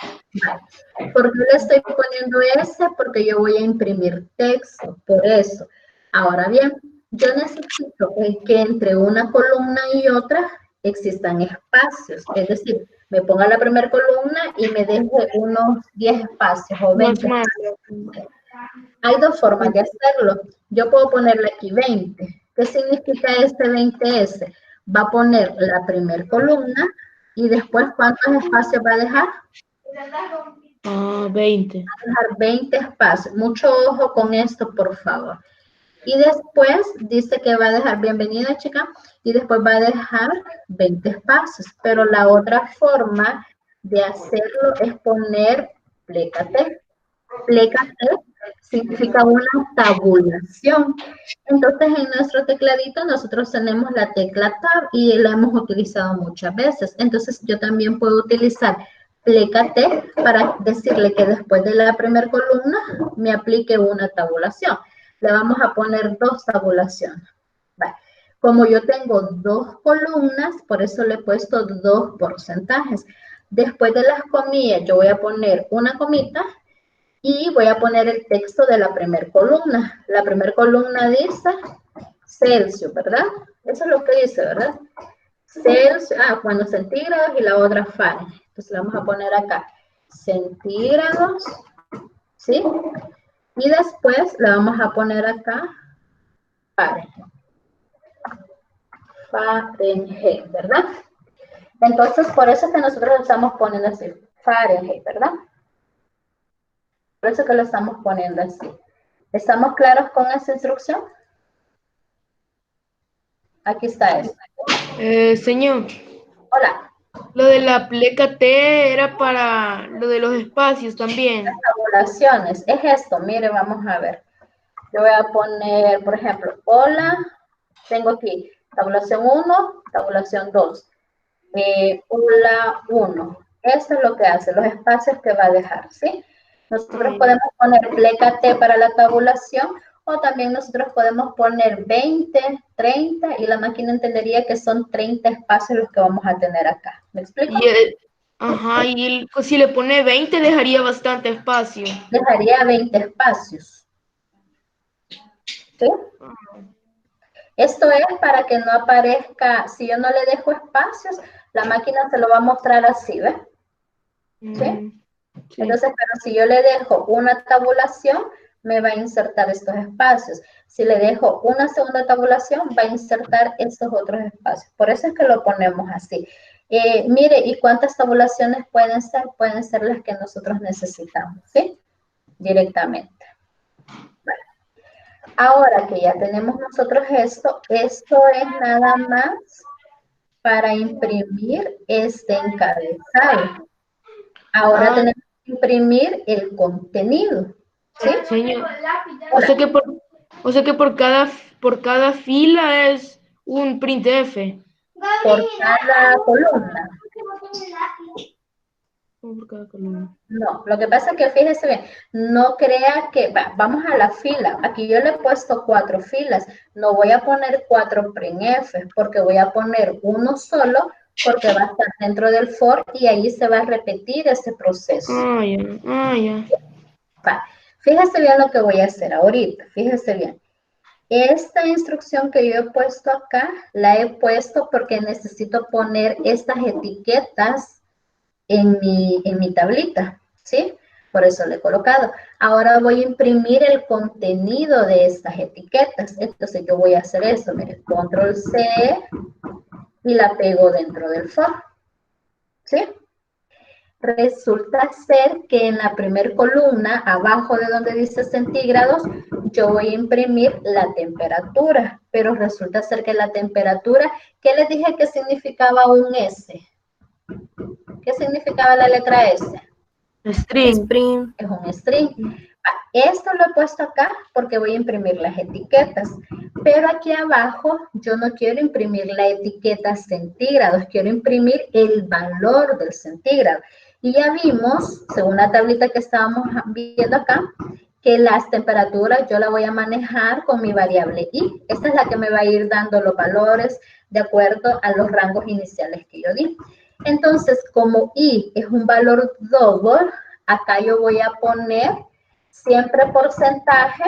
Vale. ¿Por qué le estoy poniendo S? Porque yo voy a imprimir texto, por eso. Ahora bien, yo necesito que entre una columna y otra existan espacios, es decir, me ponga la primera columna y me deje unos 10 espacios o 20 espacios. Hay 2 formas de hacerlo. Yo puedo ponerle aquí 20. ¿Qué significa este 20S? Va a poner la primera columna y después, ¿cuántos espacios va a dejar? 20. Va a dejar 20 espacios. Mucho ojo con esto, por favor. Y después dice que va a dejar, bienvenida chica, y después va a dejar 20 espacios. Pero la otra forma de hacerlo es poner plécate. Plécate significa una tabulación. Entonces, en nuestro tecladito nosotros tenemos la tecla Tab y la hemos utilizado muchas veces. Entonces, yo también puedo utilizar plécate para decirle que después de la primera columna me aplique una tabulación. Le vamos a poner 2 tabulaciones. Vale. Como yo tengo 2 columnas, por eso le he puesto 2 porcentajes. Después de las comillas, yo voy a poner una comita y voy a poner el texto de la primera columna. La primera columna dice Celsius, ¿verdad? Eso es lo que dice, ¿verdad? Celsius, bueno, centígrados y la otra Fahrenheit. Entonces le vamos a poner acá centígrados, ¿sí? Y después le vamos a poner acá Fahrenheit. Fahrenheit, ¿verdad? Entonces, por eso es que nosotros lo estamos poniendo así, Fahrenheit, ¿verdad? Por eso que lo estamos poniendo así. ¿Estamos claros con esa instrucción? Aquí está esto. Señor, Hola. lo de la pleca T era para lo de los espacios también. Tabulaciones. Es esto. Mire, vamos a ver. Yo voy a poner, por ejemplo, hola. Tengo aquí tabulación 1, tabulación 2. Hola 1. Esto es lo que hace, los espacios que va a dejar, ¿sí? Nosotros podemos poner pleca T para la tabulación o también nosotros podemos poner 20, 30 y la máquina entendería que son 30 espacios los que vamos a tener acá. ¿Me explico? Ajá, y si le pone 20 dejaría bastante espacio. Dejaría 20 espacios. ¿Sí? Esto es para que no aparezca, si yo no le dejo espacios, la máquina se lo va a mostrar así, ¿ves? ¿Sí? Sí. Entonces, pero si yo le dejo una tabulación, me va a insertar estos espacios. Si le dejo una segunda tabulación, va a insertar estos otros espacios. Por eso es que lo ponemos así. Mire, ¿y cuántas tabulaciones pueden ser? Pueden ser las que nosotros necesitamos, ¿sí? Directamente. Vale. Ahora que ya tenemos nosotros esto es nada más para imprimir este encabezado. Ahora tenemos que imprimir el contenido, ¿sí? Señor, o sea que por cada fila es un printf. Por cada columna. Por cada columna. No, lo que pasa es que fíjese bien, no crea que, vamos a la fila, aquí yo le he puesto 4 filas, no voy a poner 4 printf porque voy a poner uno solo porque va a estar dentro del for y ahí se va a repetir ese proceso. Ya. Fíjese bien lo que voy a hacer ahorita, fíjese bien. Esta instrucción que yo he puesto acá, la he puesto porque necesito poner estas etiquetas en mi tablita, ¿sí? Por eso le he colocado. Ahora voy a imprimir el contenido de estas etiquetas. Entonces yo voy a hacer eso, mire, control C y la pego dentro del for, ¿sí? Resulta ser que en la primera columna, abajo de donde dice centígrados, yo voy a imprimir la temperatura, pero resulta ser que la temperatura, ¿qué les dije que significaba un S? ¿Qué significaba la letra S? String. Es un string. Esto lo he puesto acá porque voy a imprimir las etiquetas, pero aquí abajo yo no quiero imprimir la etiqueta centígrados, quiero imprimir el valor del centígrado. Y ya vimos, según la tablita que estábamos viendo acá, que las temperaturas yo la voy a manejar con mi variable i. Esta es la que me va a ir dando los valores de acuerdo a los rangos iniciales que yo di. Entonces, como i es un valor double, acá yo voy a poner siempre porcentaje,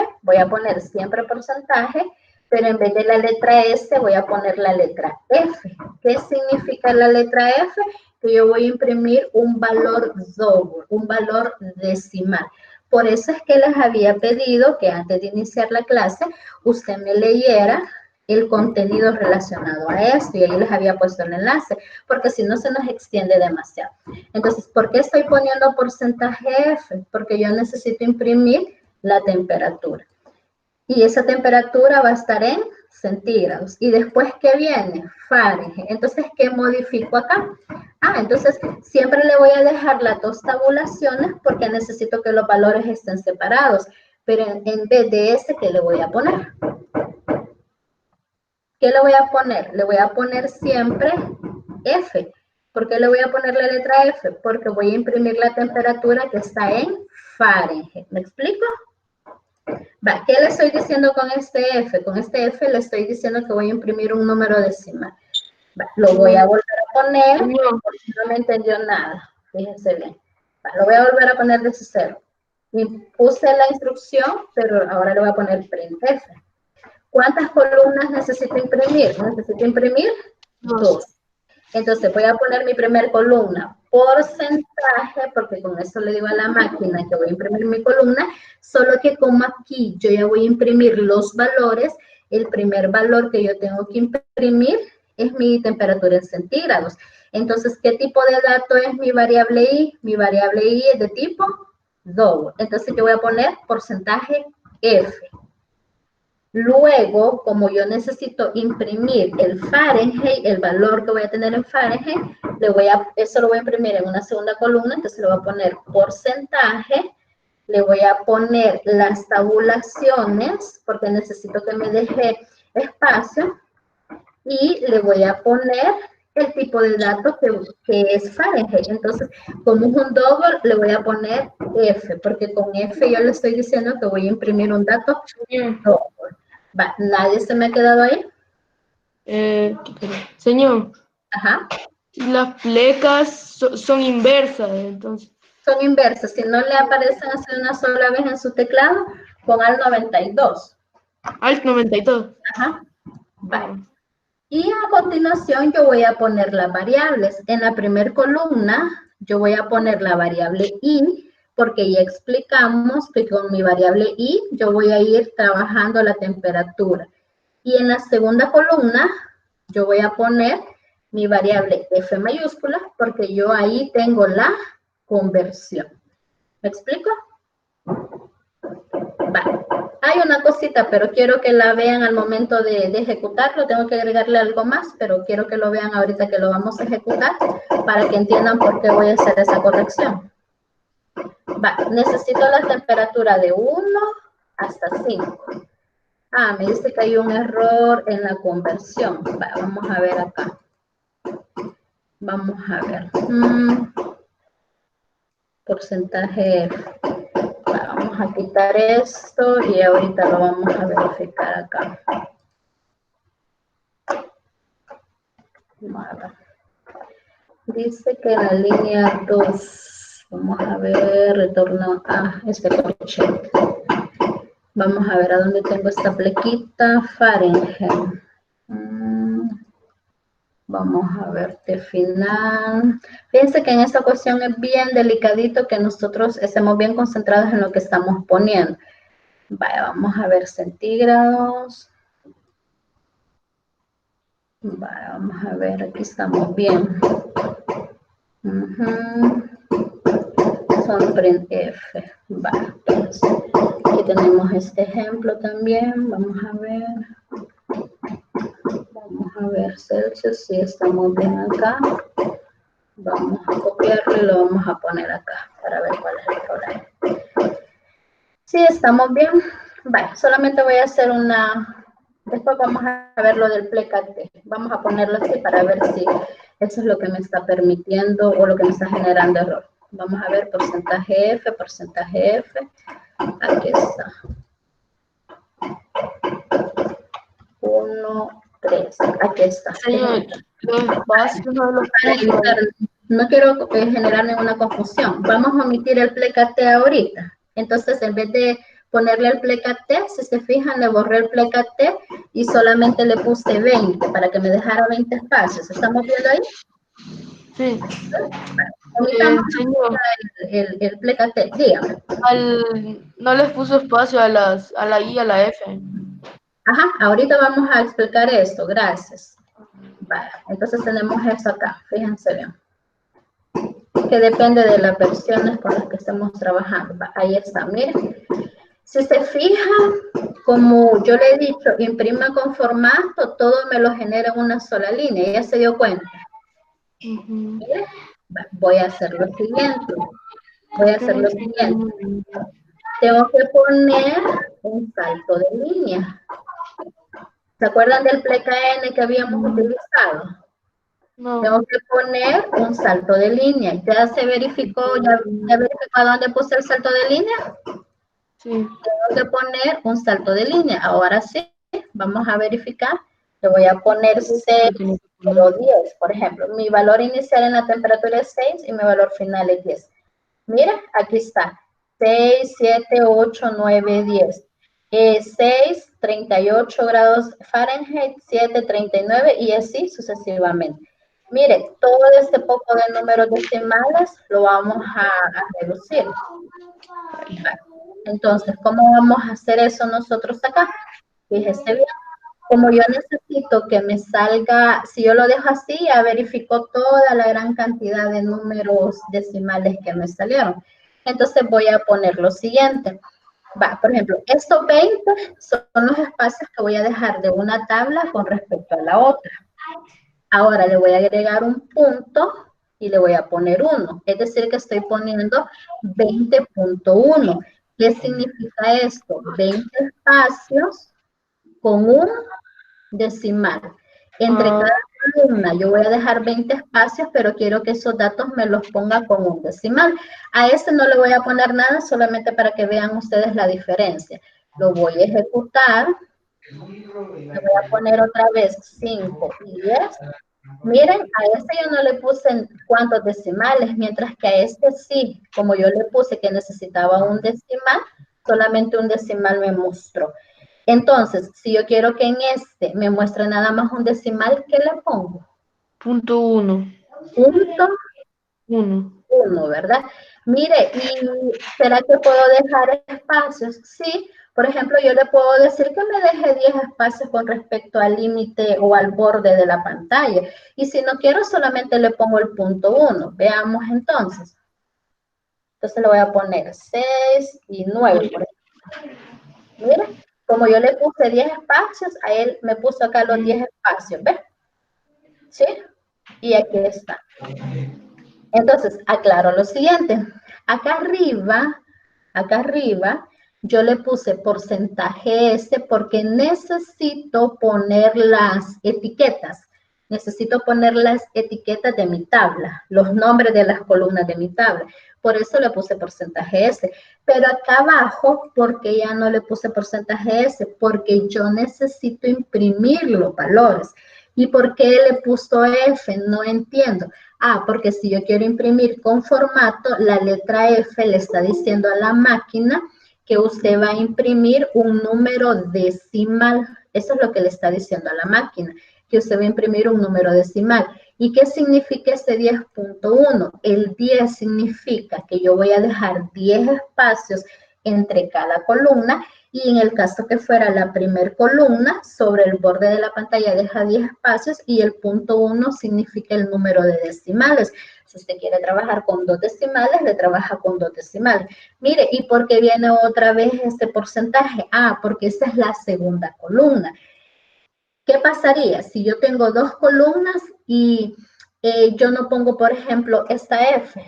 pero en vez de la letra S voy a poner la letra F. ¿Qué significa la letra F? Que yo voy a imprimir un valor double, un valor decimal. Por eso es que les había pedido que antes de iniciar la clase, usted me leyera el contenido relacionado a esto y ahí les había puesto el enlace, porque si no se nos extiende demasiado. Entonces, ¿por qué estoy poniendo porcentaje F? Porque yo necesito imprimir la temperatura. Y esa temperatura va a estar en centígrados. Y después, ¿qué viene? Fahrenheit. Entonces, ¿qué modifico acá? Entonces, siempre le voy a dejar las 2 tabulaciones porque necesito que los valores estén separados. Pero en vez de ese, ¿qué le voy a poner? ¿Qué le voy a poner? Le voy a poner siempre F. ¿Por qué le voy a poner la letra F? Porque voy a imprimir la temperatura que está en Fahrenheit. ¿Me explico? ¿Qué le estoy diciendo con este F? Con este F le estoy diciendo que voy a imprimir un número decimal. Lo voy a volver a poner porque no me entendió nada. Fíjense bien. Lo voy a volver a poner desde cero. Y puse la instrucción, pero ahora le voy a poner printf. ¿Cuántas columnas necesito imprimir? Necesito imprimir 2. Entonces voy a poner mi primer columna, porcentaje, porque con eso le digo a la máquina que voy a imprimir mi columna, solo que como aquí yo ya voy a imprimir los valores, el primer valor que yo tengo que imprimir es mi temperatura en centígrados. Entonces, ¿qué tipo de dato es mi variable i? Mi variable i es de tipo double. Entonces yo voy a poner porcentaje F. Luego, como yo necesito imprimir el Fahrenheit, el valor que voy a tener en Fahrenheit, eso lo voy a imprimir en una segunda columna, entonces le voy a poner porcentaje, le voy a poner las tabulaciones, porque necesito que me deje espacio, y le voy a poner el tipo de datos que es Fahrenheit. Entonces, como es un double, le voy a poner F, porque con F yo le estoy diciendo que voy a imprimir un dato double. Va, ¿nadie se me ha quedado ahí? Señor, Ajá. las flecas son inversas, entonces. Son inversas. Si no le aparecen así una sola vez en su teclado, ponga el 92. Alt 92. Ajá. Vale. Y a continuación yo voy a poner las variables. En la primera columna yo voy a poner la variable i, porque ya explicamos que con mi variable i yo voy a ir trabajando la temperatura. Y en la segunda columna yo voy a poner mi variable f mayúscula, porque yo ahí tengo la conversión. ¿Me explico? Vale. Hay una cosita, pero quiero que la vean al momento de ejecutarlo. Tengo que agregarle algo más, pero quiero que lo vean ahorita que lo vamos a ejecutar para que entiendan por qué voy a hacer esa corrección. Vale. Necesito la temperatura de 1 hasta 5. Ah, me dice que hay un error en la conversión. Vale, vamos a ver acá. Vamos a ver. Porcentaje F. Vamos a quitar esto y ahorita lo vamos a verificar acá. Dice que en la línea 2, vamos a ver, retorno a este corchete. Vamos a ver a dónde tengo esta plequita, Fahrenheit. Vamos a ver de final. Fíjense que en esta cuestión es bien delicadito que nosotros estemos bien concentrados en lo que estamos poniendo. Vaya, vamos a ver centígrados. Vaya, vamos a ver, aquí estamos bien. Son print F. Vaya, entonces, aquí tenemos este ejemplo también. Vamos a ver. Vamos a ver Celsius, si estamos bien acá. Vamos a copiarlo y lo vamos a poner acá para ver cuál es el problema. Si estamos bien, vale, solamente voy a hacer una, después vamos a ver lo del plecate. Vamos a ponerlo así para ver si eso es lo que me está permitiendo o lo que me está generando error. Vamos a ver porcentaje F, aquí está. 1, 3, aquí está. Señor, los espacios no los puso. No quiero generar ninguna confusión. Vamos a omitir el plecate ahorita. Entonces, en vez de ponerle el plecate, si se fijan, le borré el plecate y solamente le puse 20 para que me dejara 20 espacios. ¿Estamos viendo ahí? Sí. Señor, el plecate, dígame. No les puso espacio a la I y a la F. Ajá, ahorita vamos a explicar esto, gracias. Vale, entonces tenemos eso acá, fíjense bien. Que depende de las versiones con las que estemos trabajando. Ahí está, miren. Si se fijan, como yo le he dicho, imprima con formato, todo me lo genera en una sola línea. ¿Ya se dio cuenta? Voy a hacer lo siguiente. Tengo que poner un salto de línea. ¿Se acuerdan del pleca N que habíamos utilizado? No. Tengo que poner un salto de línea. ¿Ya se verificó? ¿Ya verificó dónde puse el salto de línea? Sí. Tengo que poner un salto de línea. Ahora sí, vamos a verificar. Le voy a poner 6 o 10, por ejemplo. Mi valor inicial en la temperatura es 6 y mi valor final es 10. Mira, aquí está. 6, 7, 8, 9, 10. 6, 38 grados Fahrenheit, 7, 39 y así sucesivamente. Mire, todo este poco de números decimales lo vamos a reducir. Entonces, ¿cómo vamos a hacer eso nosotros acá? Fíjese bien. Como yo necesito que me salga, si yo lo dejo así, ya verificó toda la gran cantidad de números decimales que me salieron. Entonces voy a poner lo siguiente. Va, por ejemplo, estos 20 son los espacios que voy a dejar de una tabla con respecto a la otra. Ahora le voy a agregar un punto y le voy a poner 1. Es decir, que estoy poniendo 20.1. ¿Qué significa esto? 20 espacios con un decimal. Entre cada columna yo voy a dejar 20 espacios, pero quiero que esos datos me los ponga con un decimal. A este no le voy a poner nada, solamente para que vean ustedes la diferencia. Lo voy a ejecutar. Le voy a poner otra vez 5 y 10. Miren, a este yo no le puse cuántos decimales, mientras que a este sí, como yo le puse que necesitaba un decimal, solamente un decimal me mostró. Entonces, si yo quiero que en este me muestre nada más un decimal, ¿qué le pongo? Punto 1. Punto 1, ¿verdad? Mire, ¿y será que puedo dejar espacios? Sí, por ejemplo, yo le puedo decir que me deje 10 espacios con respecto al límite o al borde de la pantalla. Y si no quiero, solamente le pongo el punto 1. Veamos entonces. Entonces le voy a poner 6 y 9, por ejemplo. Mire, como yo le puse 10 espacios, a él me puso acá los 10 espacios, ¿ves? ¿Sí? Y aquí está. Entonces, aclaro lo siguiente. Acá arriba, yo le puse porcentaje S porque necesito poner las etiquetas. Necesito poner las etiquetas de mi tabla, los nombres de las columnas de mi tabla. Por eso le puse porcentaje S. Pero acá abajo, ¿por qué ya no le puse porcentaje S? Porque yo necesito imprimir los valores. ¿Y por qué le puso F? No entiendo. Ah, porque si yo quiero imprimir con formato, la letra F le está diciendo a la máquina que usted va a imprimir un número decimal. Eso es lo que le está diciendo a la máquina, que usted va a imprimir un número decimal. ¿Y qué significa ese 10.1? El 10 significa que yo voy a dejar 10 espacios entre cada columna, y en el caso que fuera la primera columna, sobre el borde de la pantalla deja 10 espacios, y el punto 1 significa el número de decimales. Si usted quiere trabajar con 2 decimales, le trabaja con 2 decimales. Mire, ¿y por qué viene otra vez este porcentaje? Ah, porque esta es la segunda columna. ¿Qué pasaría si yo tengo 2 columnas y yo no pongo, por ejemplo, esta F?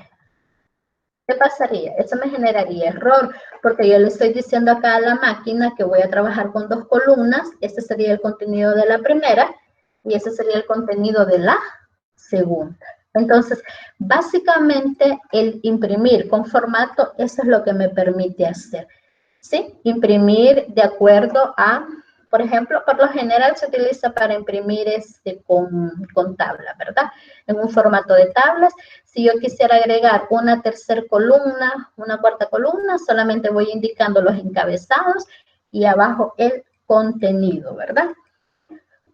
¿Qué pasaría? Eso me generaría error, porque yo le estoy diciendo acá a la máquina que voy a trabajar con 2 columnas. Este sería el contenido de la primera y ese sería el contenido de la segunda. Entonces, básicamente, el imprimir con formato, eso es lo que me permite hacer. ¿Sí? Imprimir de acuerdo a, por ejemplo, por lo general se utiliza para imprimir con tabla, ¿verdad? En un formato de tablas. Si yo quisiera agregar una tercera columna, una cuarta columna, solamente voy indicando los encabezados y abajo el contenido, ¿verdad?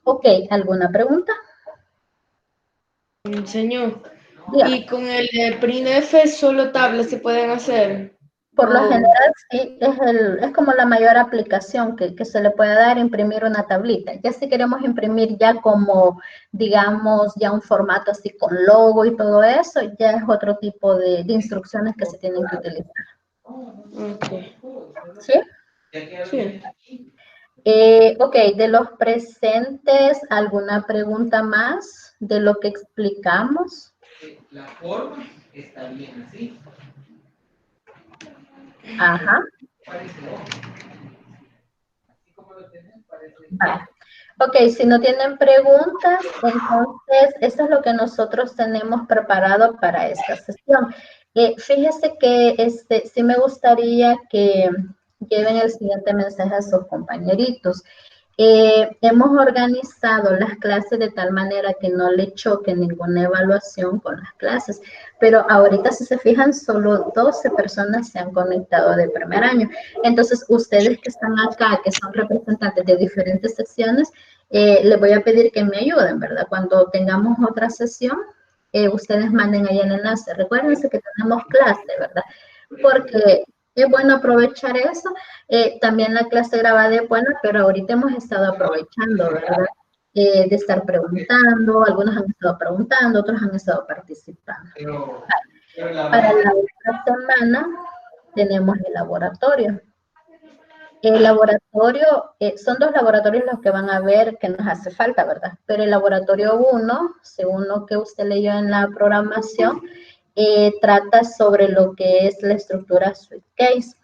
Ok, ¿alguna pregunta? Señor, Dígame. y con el printf solo tablas se pueden hacer. Por lo general, sí, es como la mayor aplicación que se le puede dar, imprimir una tablita. Ya si queremos imprimir ya como, digamos, ya un formato así con logo y todo eso, ya es otro tipo de instrucciones que se tienen que utilizar. Okay. ¿Sí? Sí. Ok, de los presentes, ¿alguna pregunta más de lo que explicamos? La forma está bien así. Ajá. Parece así como lo tienen, parece. Vale. Ok, si no tienen preguntas, entonces eso es lo que nosotros tenemos preparado para esta sesión. Fíjese que sí me gustaría que lleven el siguiente mensaje a sus compañeritos. Hemos organizado las clases de tal manera que no le choque ninguna evaluación con las clases, pero ahorita si se fijan solo 12 personas se han conectado de primer año. Entonces ustedes que están acá, que son representantes de diferentes secciones, les voy a pedir que me ayuden, ¿verdad? Cuando tengamos otra sesión, ustedes manden ahí el enlace. Recuérdense que tenemos clase, ¿verdad? Porque es bueno aprovechar eso. También la clase grabada es buena, pero ahorita hemos estado aprovechando, ¿verdad? De estar preguntando, algunos han estado preguntando, otros han estado participando. Para la otra semana tenemos el laboratorio. El laboratorio, son 2 laboratorios los que van a ver que nos hace falta, ¿verdad? Pero el laboratorio 1, según lo que usted leyó en la programación, trata sobre lo que es la estructura Suitcase.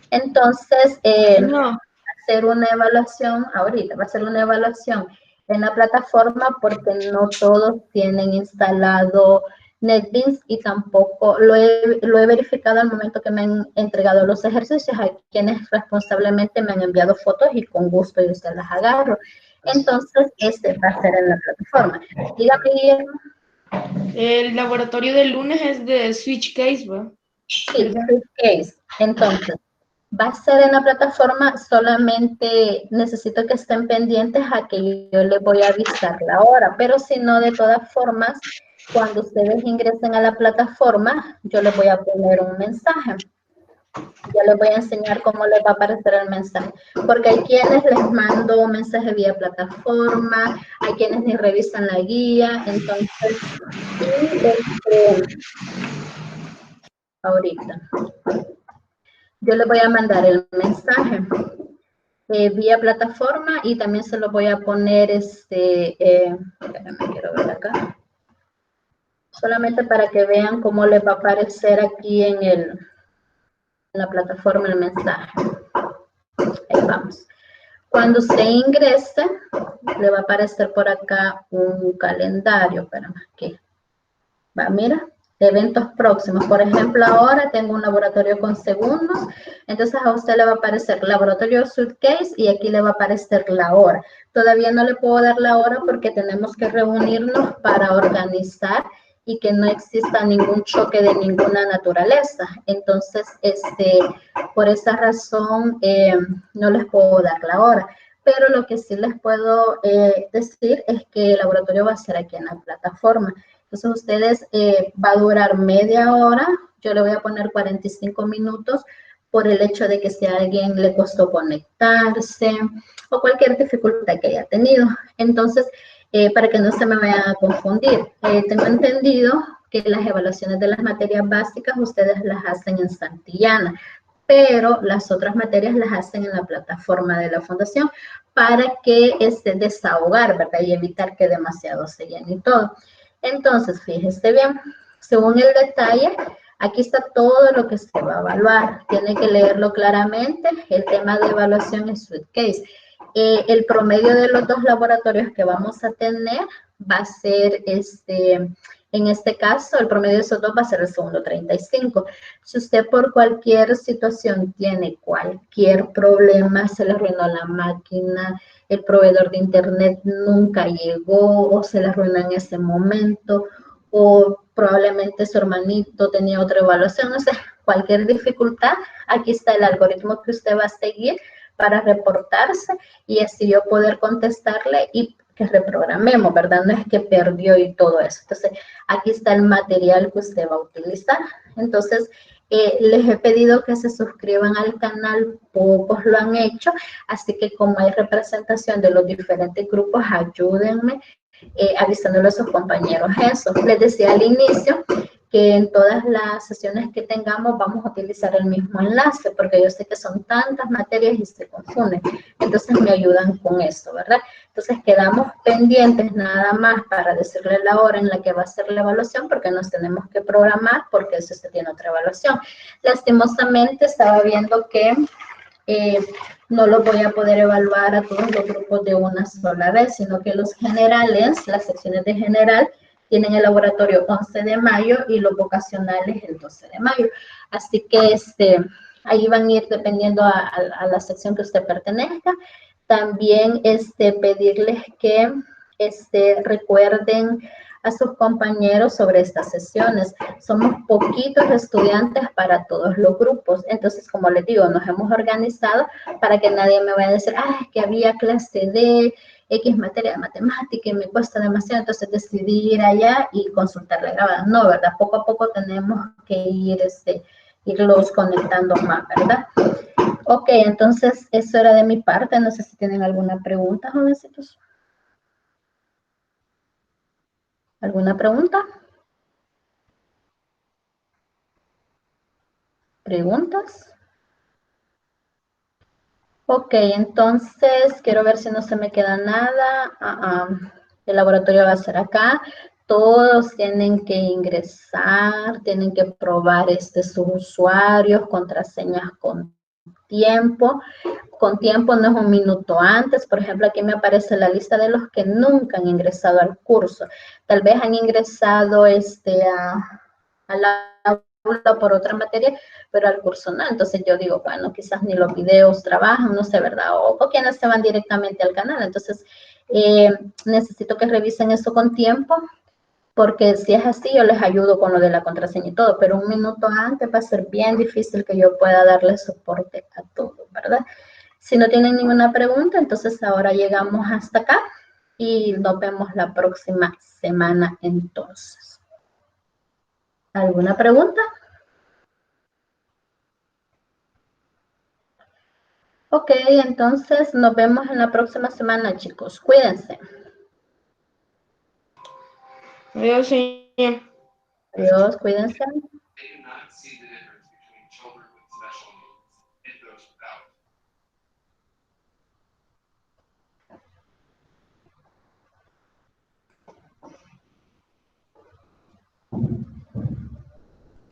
Entonces, No. hacer una evaluación ahorita, va a ser una evaluación en la plataforma porque no todos tienen instalado NetBeans y tampoco lo he verificado al momento que me han entregado los ejercicios. Hay quienes responsablemente me han enviado fotos y con gusto yo se las agarro. Entonces, va a ser en la plataforma. Dígame, Guillermo. El laboratorio del lunes es de Switch Case, ¿va? Sí, Suitcase. Entonces, va a ser en la plataforma, solamente necesito que estén pendientes a que yo les voy a avisar la hora, pero si no, de todas formas, cuando ustedes ingresen a la plataforma, yo les voy a poner un mensaje. Ya les voy a enseñar cómo les va a aparecer el mensaje, porque hay quienes les mando un mensaje vía plataforma, hay quienes ni revisan la guía, entonces, ahorita, yo les voy a mandar el mensaje vía plataforma y también se lo voy a poner, espérame, quiero ver acá, solamente para que vean cómo les va a aparecer aquí en la plataforma el mensaje. Ahí vamos. Cuando usted ingrese, le va a aparecer por acá un calendario, espérame, aquí. Va, mira, eventos próximos. Por ejemplo, ahora tengo un laboratorio con segundos, entonces a usted le va a aparecer laboratorio Suitcase y aquí le va a aparecer la hora. Todavía no le puedo dar la hora porque tenemos que reunirnos para organizar y que no exista ningún choque de ninguna naturaleza. Entonces, por esa razón, no les puedo dar la hora. Pero lo que sí les puedo decir es que el laboratorio va a ser aquí en la plataforma. Entonces, ustedes va a durar media hora, yo le voy a poner 45 minutos por el hecho de que si a alguien le costó conectarse o cualquier dificultad que haya tenido. Entonces, para que no se me vayan a confundir, tengo entendido que las evaluaciones de las materias básicas ustedes las hacen en Santillana, pero las otras materias las hacen en la plataforma de la fundación para que desahogar, ¿verdad? Y evitar que demasiado se llene y todo. Entonces, fíjese bien, según el detalle, aquí está todo lo que se va a evaluar. Tiene que leerlo claramente. El tema de evaluación es Suitcase. El promedio de los 2 laboratorios que vamos a tener va a ser, en este caso, el promedio de esos 2 va a ser el segundo 35. Si usted por cualquier situación tiene cualquier problema, se le arruinó la máquina, el proveedor de internet nunca llegó o se le arruinó en ese momento o probablemente su hermanito tenía otra evaluación, no sé, cualquier dificultad, aquí está el algoritmo que usted va a seguir para reportarse y así yo poder contestarle y que reprogramemos, ¿verdad? No es que perdió y todo eso. Entonces, aquí está el material que usted va a utilizar. Entonces, les he pedido que se suscriban al canal, pocos lo han hecho, así que como hay representación de los diferentes grupos, ayúdenme avisándole a sus compañeros eso. Les decía al inicio que en todas las sesiones que tengamos vamos a utilizar el mismo enlace, porque yo sé que son tantas materias y se confunden. Entonces me ayudan con eso, ¿verdad? Entonces quedamos pendientes nada más para decirle la hora en la que va a ser la evaluación, porque nos tenemos que programar, porque eso se tiene otra evaluación. Lastimosamente estaba viendo que no los voy a poder evaluar a todos los grupos de una sola vez, sino que los generales, las secciones de general, tienen el laboratorio 11 de mayo y los vocacionales el 12 de mayo. Así que ahí van a ir dependiendo a la sección que usted pertenezca. También pedirles que recuerden a sus compañeros sobre estas sesiones. Somos poquitos estudiantes para todos los grupos. Entonces, como les digo, nos hemos organizado para que nadie me vaya a decir, que había clase de X materia de matemática y me cuesta demasiado, entonces decidí ir allá y consultar la grabada. No, ¿verdad? Poco a poco tenemos que irlos conectando más, ¿verdad? Ok, entonces eso era de mi parte. No sé si tienen alguna pregunta, jovencitos. ¿Alguna pregunta? ¿Preguntas? Ok, entonces quiero ver si no se me queda nada. El laboratorio va a ser acá. Todos tienen que ingresar, tienen que probar sus usuarios, contraseñas con tiempo. Con tiempo no es un minuto antes. Por ejemplo, aquí me aparece la lista de los que nunca han ingresado al curso. Tal vez han ingresado a la aula por otra materia, pero al curso no. Entonces yo digo, bueno, quizás ni los videos trabajan, no sé, ¿verdad? O quienes se van directamente al canal. Entonces, necesito que revisen eso con tiempo, porque si es así, yo les ayudo con lo de la contraseña y todo, pero un minuto antes va a ser bien difícil que yo pueda darle soporte a todo, ¿verdad? Si no tienen ninguna pregunta, entonces ahora llegamos hasta acá y nos vemos la próxima semana entonces. ¿Alguna pregunta? Ok, entonces nos vemos en la próxima semana, chicos. Cuídense. Adiós, señor. Adiós, cuídense.